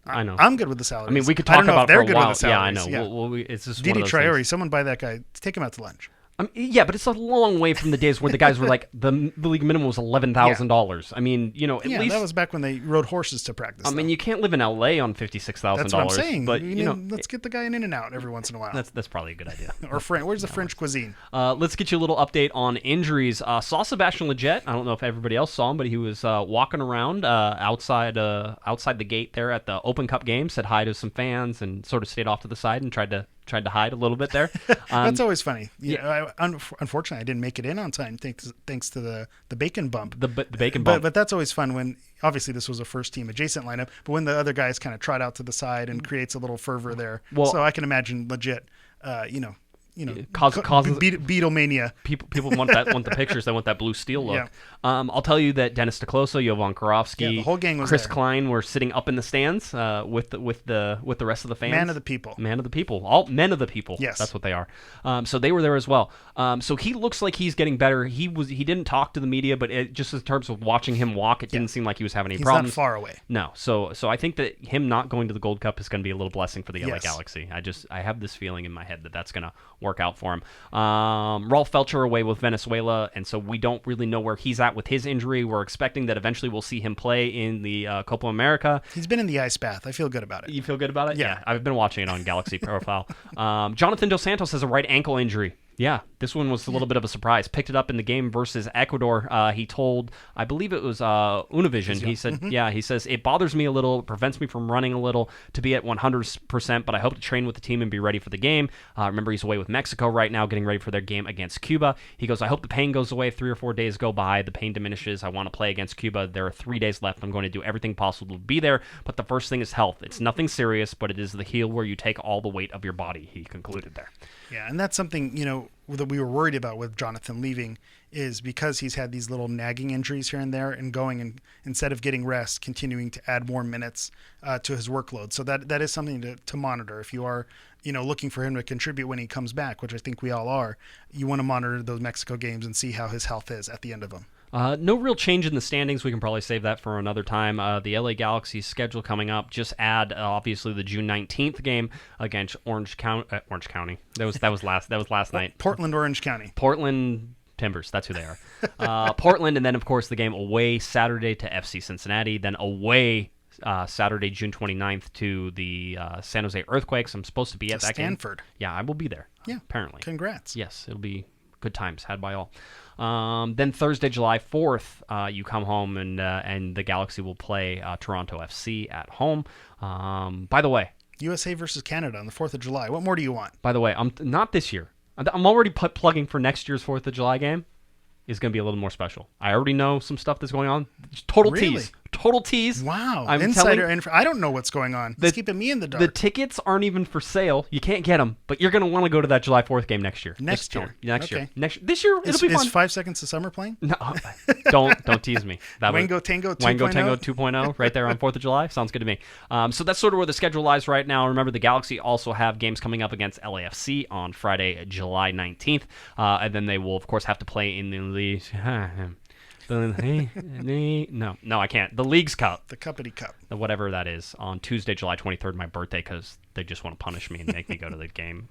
I know. I'm good with the salaries. I mean, we could talk about it for a while. Yeah, I know. Yeah. It's just Didi one of those Traore, things. someone buy that guy. Take him out to lunch. Yeah, but it's a long way from the days where the guys were like the league minimum was $11,000. I mean, at least that was back when they rode horses to practice. I mean, you can't live in LA on $56,000. That's what I'm saying. But let's get the guy in and out every once in a while. That's probably a good idea. Or where's the French cuisine? Let's get you a little update on injuries. Saw Sebastian Lletget. I don't know if everybody else saw him, but he was walking around outside the gate there at the Open Cup game. Said hi to some fans and sort of stayed off to the side and tried to hide a little bit there. That's always funny. Unfortunately, I didn't make it in on time thanks to the bacon bump. The bacon bump. But that's always fun when, obviously, this was a first-team adjacent lineup, but when the other guys kind of trot out to the side and creates a little fervor there. Well, so I can imagine legit, causes Beatlemania. People want the pictures. They want that blue steel look. Yeah. I'll tell you that Dennis DeCloso, Jovan Karofsky, the whole gang was Chris there. Klein were sitting up in the stands with the rest of the fans. Man of the people. All men of the people. Yes, that's what they are. So they were there as well. So he looks like he's getting better. He didn't talk to the media, but just in terms of watching him walk, it didn't seem like he was having any problems. He's not far away. No. So I think that him not going to the Gold Cup is going to be a little blessing for the LA Galaxy. I have this feeling in my head that that's going to work out for him. Rolf Felcher away with Venezuela, and so we don't really know where he's at with his injury. We're expecting that eventually we'll see him play in the Copa America. He's been in the ice bath. I feel good about it. You feel good about it? Yeah. I've been watching it on Galaxy Profile. Jonathan Dos Santos has a right ankle injury. Yeah, this one was a little bit of a surprise. Picked it up in the game versus Ecuador. He told, I believe it was Univision, he said, he says, it bothers me a little, it prevents me from running a little to be at 100%, but I hope to train with the team and be ready for the game. Remember, he's away with Mexico right now, getting ready for their game against Cuba. He goes, I hope the pain goes away. 3 or 4 days go by, the pain diminishes. I want to play against Cuba. There are 3 days left. I'm going to do everything possible to be there, but the first thing is health. It's nothing serious, but it is the heel where you take all the weight of your body, he concluded there. Yeah, and that's something, that we were worried about with Jonathan leaving, is because he's had these little nagging injuries here and there, and going and instead of getting rest, continuing to add more minutes to his workload. So that is something to monitor. If you are, looking for him to contribute when he comes back, which I think we all are, you want to monitor those Mexico games and see how his health is at the end of them. No real change in the standings. We can probably save that for another time. The LA Galaxy schedule coming up. Just add obviously the June 19th game against Orange County. That was last night. Portland, Orange County. Portland Timbers. That's who they are. Portland, and then of course the game away Saturday to FC Cincinnati. Then away Saturday, June 29th to the San Jose Earthquakes. I'm supposed to be at that Stanford. game. Yeah, I will be there. Yeah, apparently. Congrats. Yes, it'll be good times had by all. Then Thursday, July 4th, you come home and the Galaxy will play Toronto FC at home. By the way, USA versus Canada on the 4th of July. What more do you want? By the way, I'm not this year. I'm already plugging for next year's 4th of July game. Is going to be a little more special. I already know some stuff that's going on. Total tease. Total tease. Wow. I'm Insider info. I don't know what's going on. It's keeping me in the dark. The tickets aren't even for sale. You can't get them, but you're going to want to go to that July 4th game next year. Next year. This year, it'll be fun. Is 5 Seconds to Summer playing? No, don't tease me. Wango Tango 2.0? Wango Tango 2.0 right there on 4th of July. Sounds good to me. So that's sort of where the schedule lies right now. Remember, the Galaxy also have games coming up against LAFC on Friday, July 19th. And then they will, of course, have to play in the league. No, I can't. The League's Cup. The Cuppity Cup. Whatever that is, on Tuesday, July 23rd, my birthday, because they just want to punish me and make me go to the game.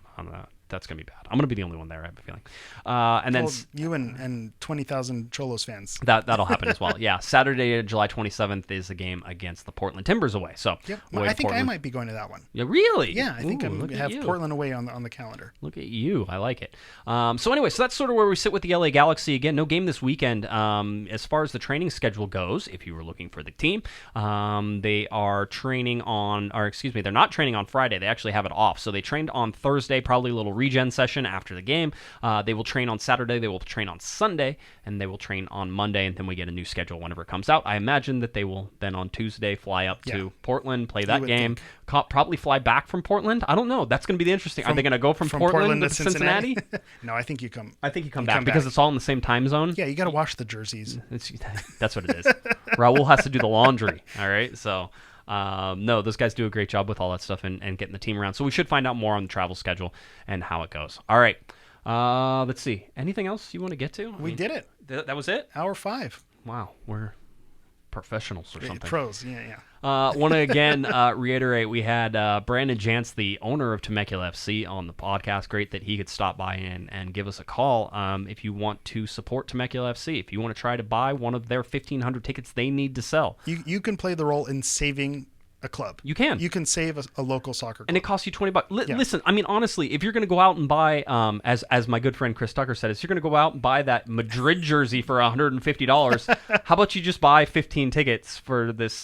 That's going to be bad. I'm going to be the only one there, I have a feeling. And then you and 20,000 Cholos fans. That'll happen as well. Yeah, Saturday, July 27th is the game against the Portland Timbers away. So yep. I think I might be going to that one. Yeah, really? Yeah, I think I'm going to have Portland away on the calendar. Look at you. I like it. So anyway, so that's sort of where we sit with the LA Galaxy. Again, no game this weekend. As far as the training schedule goes, if you were looking for the team, they are training they're not training on Friday. They actually have it off. So they trained on Thursday, probably a little regen session after the game. They will train on Saturday, they will train on Sunday, and they will train on Monday, and then we get a new schedule whenever it comes out. I imagine that they will then on Tuesday fly up to Portland, play that game, probably fly back from Portland. I don't know. That's going to be the interesting. Are they going to go from Portland to Cincinnati? No, I think you come. I think you come back because it's all in the same time zone. Yeah, you got to wash the jerseys. That's what it is. Raul has to do the laundry. All right, so. No, those guys do a great job with all that stuff and getting the team around. So we should find out more on the travel schedule and how it goes. All right. Let's see. Anything else you want to get to? We did it. That was it? Hour 5. Wow. We're professionals or something. Pros, yeah. Want to again reiterate, we had Brandon Jantz, the owner of Temecula FC, on the podcast. Great that he could stop by and give us a call. If you want to support Temecula FC, if you want to try to buy one of their 1,500 tickets they need to sell. You can play the role in saving a club. You can. You can save a local soccer club. And it costs you $20. Listen, I mean, honestly, if you're going to go out and buy, as my good friend Chris Tucker said, if you're going to go out and buy that Madrid jersey for $150, how about you just buy 15 tickets for this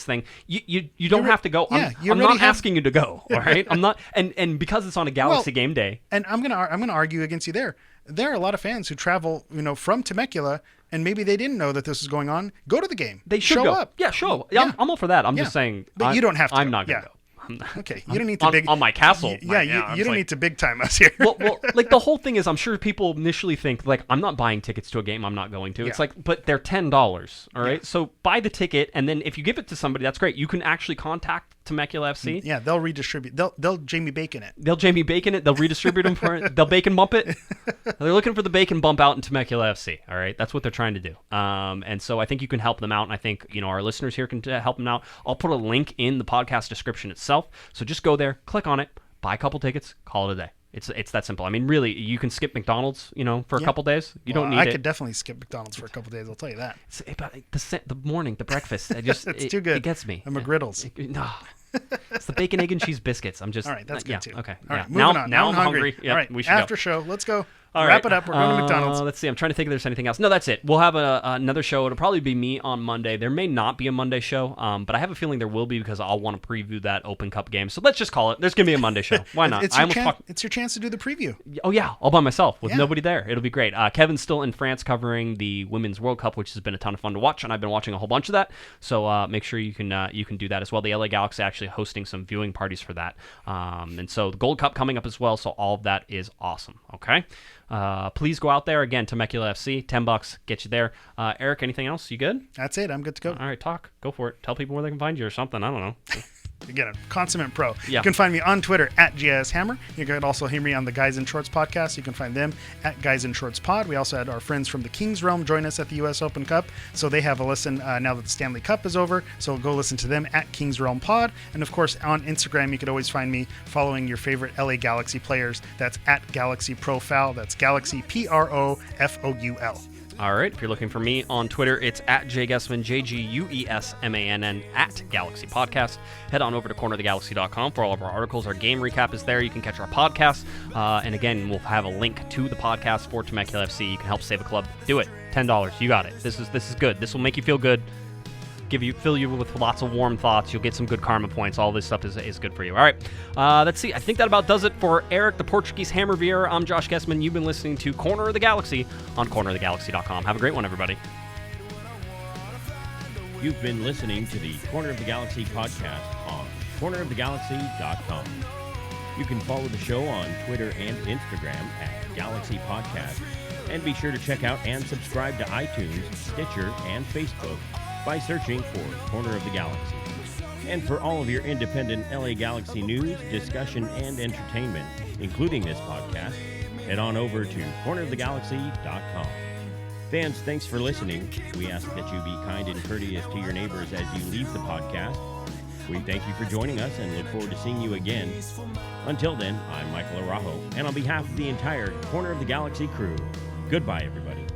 thing? You don't have to go. I'm not asking you to go. All right, I'm not. And because it's on a Galaxy game day. And I'm gonna argue against you there. There are a lot of fans who travel, from Temecula, and maybe they didn't know that this was going on. Go to the game. They should show go. up. Yeah, show. Yeah. I'm all for that. I'm just saying. But you don't have to. I'm not gonna go. Okay, you don't need to on my castle. You don't need to big time us here. well, like the whole thing is, I'm sure people initially think like I'm not buying tickets to a game I'm not going to. It's like, but they're $10. All right, so buy the ticket, and then if you give it to somebody, that's great. You can actually contact Temecula FC. Yeah, they'll redistribute. They'll Jamie Bacon it. They'll Jamie Bacon it. They'll redistribute them for it. They'll bacon bump it. They're looking for the bacon bump out in Temecula FC. All right, that's what they're trying to do. And so I think you can help them out, and I think our listeners here can help them out. I'll put a link in the podcast description itself. So just go there, click on it, buy a couple tickets, call it a day. It's that simple. I mean, really, you can skip McDonald's, for a couple days. You don't need it. I could definitely skip McDonald's for a couple days. I'll tell you that. The morning, the breakfast. It's too good. It gets me. The McGriddles. No. It's the bacon, egg, and cheese biscuits. I'm just... All right, that's good too. Okay. All yeah. right, moving on. Now I'm hungry. All Yep, right, we should after go. show, let's go. All Wrap right. it up. We're going to McDonald's. Let's see. I'm trying to think if there's anything else. No, that's it. We'll have another show. It'll probably be me on Monday. There may not be a Monday show, but I have a feeling there will be because I'll want to preview that Open Cup game. So let's just call it. There's going to be a Monday show. Why not? It's your chance to do the preview. Oh, yeah. All by myself with nobody there. It'll be great. Kevin's still in France covering the Women's World Cup, which has been a ton of fun to watch, and I've been watching a whole bunch of that. So make sure you can do that as well. The LA Galaxy actually hosting some viewing parties for that. And so the Gold Cup coming up as well. So all of that is awesome. Okay. Please go out there. Again, Temecula FC, $10, get you there. Eric, anything else? You good? That's it. I'm good to go. All right, talk. Go for it. Tell people where they can find you or something. I don't know. Again, a consummate pro. Yeah. You can find me on Twitter at GSHammer. You can also hear me on the Guys in Shorts podcast. You can find them at Guys in Shorts Pod. We also had our friends from the Kings Realm join us at the U.S. Open Cup. So they have a listen now that the Stanley Cup is over. So go listen to them at Kings Realm Pod. And of course, on Instagram, you could always find me following your favorite LA Galaxy players. That's at Galaxy Profile. That's Galaxy Profoul. All right. If you're looking for me on Twitter, it's at JGuesman, JGUESMANN, at Galaxy Podcast. Head on over to cornerofthegalaxy.com for all of our articles. Our game recap is there. You can catch our podcast. And again, we'll have a link to the podcast for Temecula FC. You can help save a club. Do it. $10. You got it. This is good. This will make you feel good. Fill you with lots of warm thoughts. You'll get some good karma points. All this stuff is good for you. All right. Let's see. I think that about does it for Eric, the Portuguese Hammer Vieira. I'm Josh Guesman. You've been listening to Corner of the Galaxy on cornerofthegalaxy.com. Have a great one, everybody. You've been listening to the Corner of the Galaxy podcast on cornerofthegalaxy.com. You can follow the show on Twitter and Instagram at Galaxy Podcast. And be sure to check out and subscribe to iTunes, Stitcher, and Facebook by searching for Corner of the Galaxy. And for all of your independent LA Galaxy news, discussion, and entertainment, including this podcast, head on over to cornerofthegalaxy.com. Fans, thanks for listening. We ask that you be kind and courteous to your neighbors as you leave the podcast. We thank you for joining us and look forward to seeing you again. Until then, I'm Michael Araujo, and on behalf of the entire Corner of the Galaxy crew, goodbye, everybody.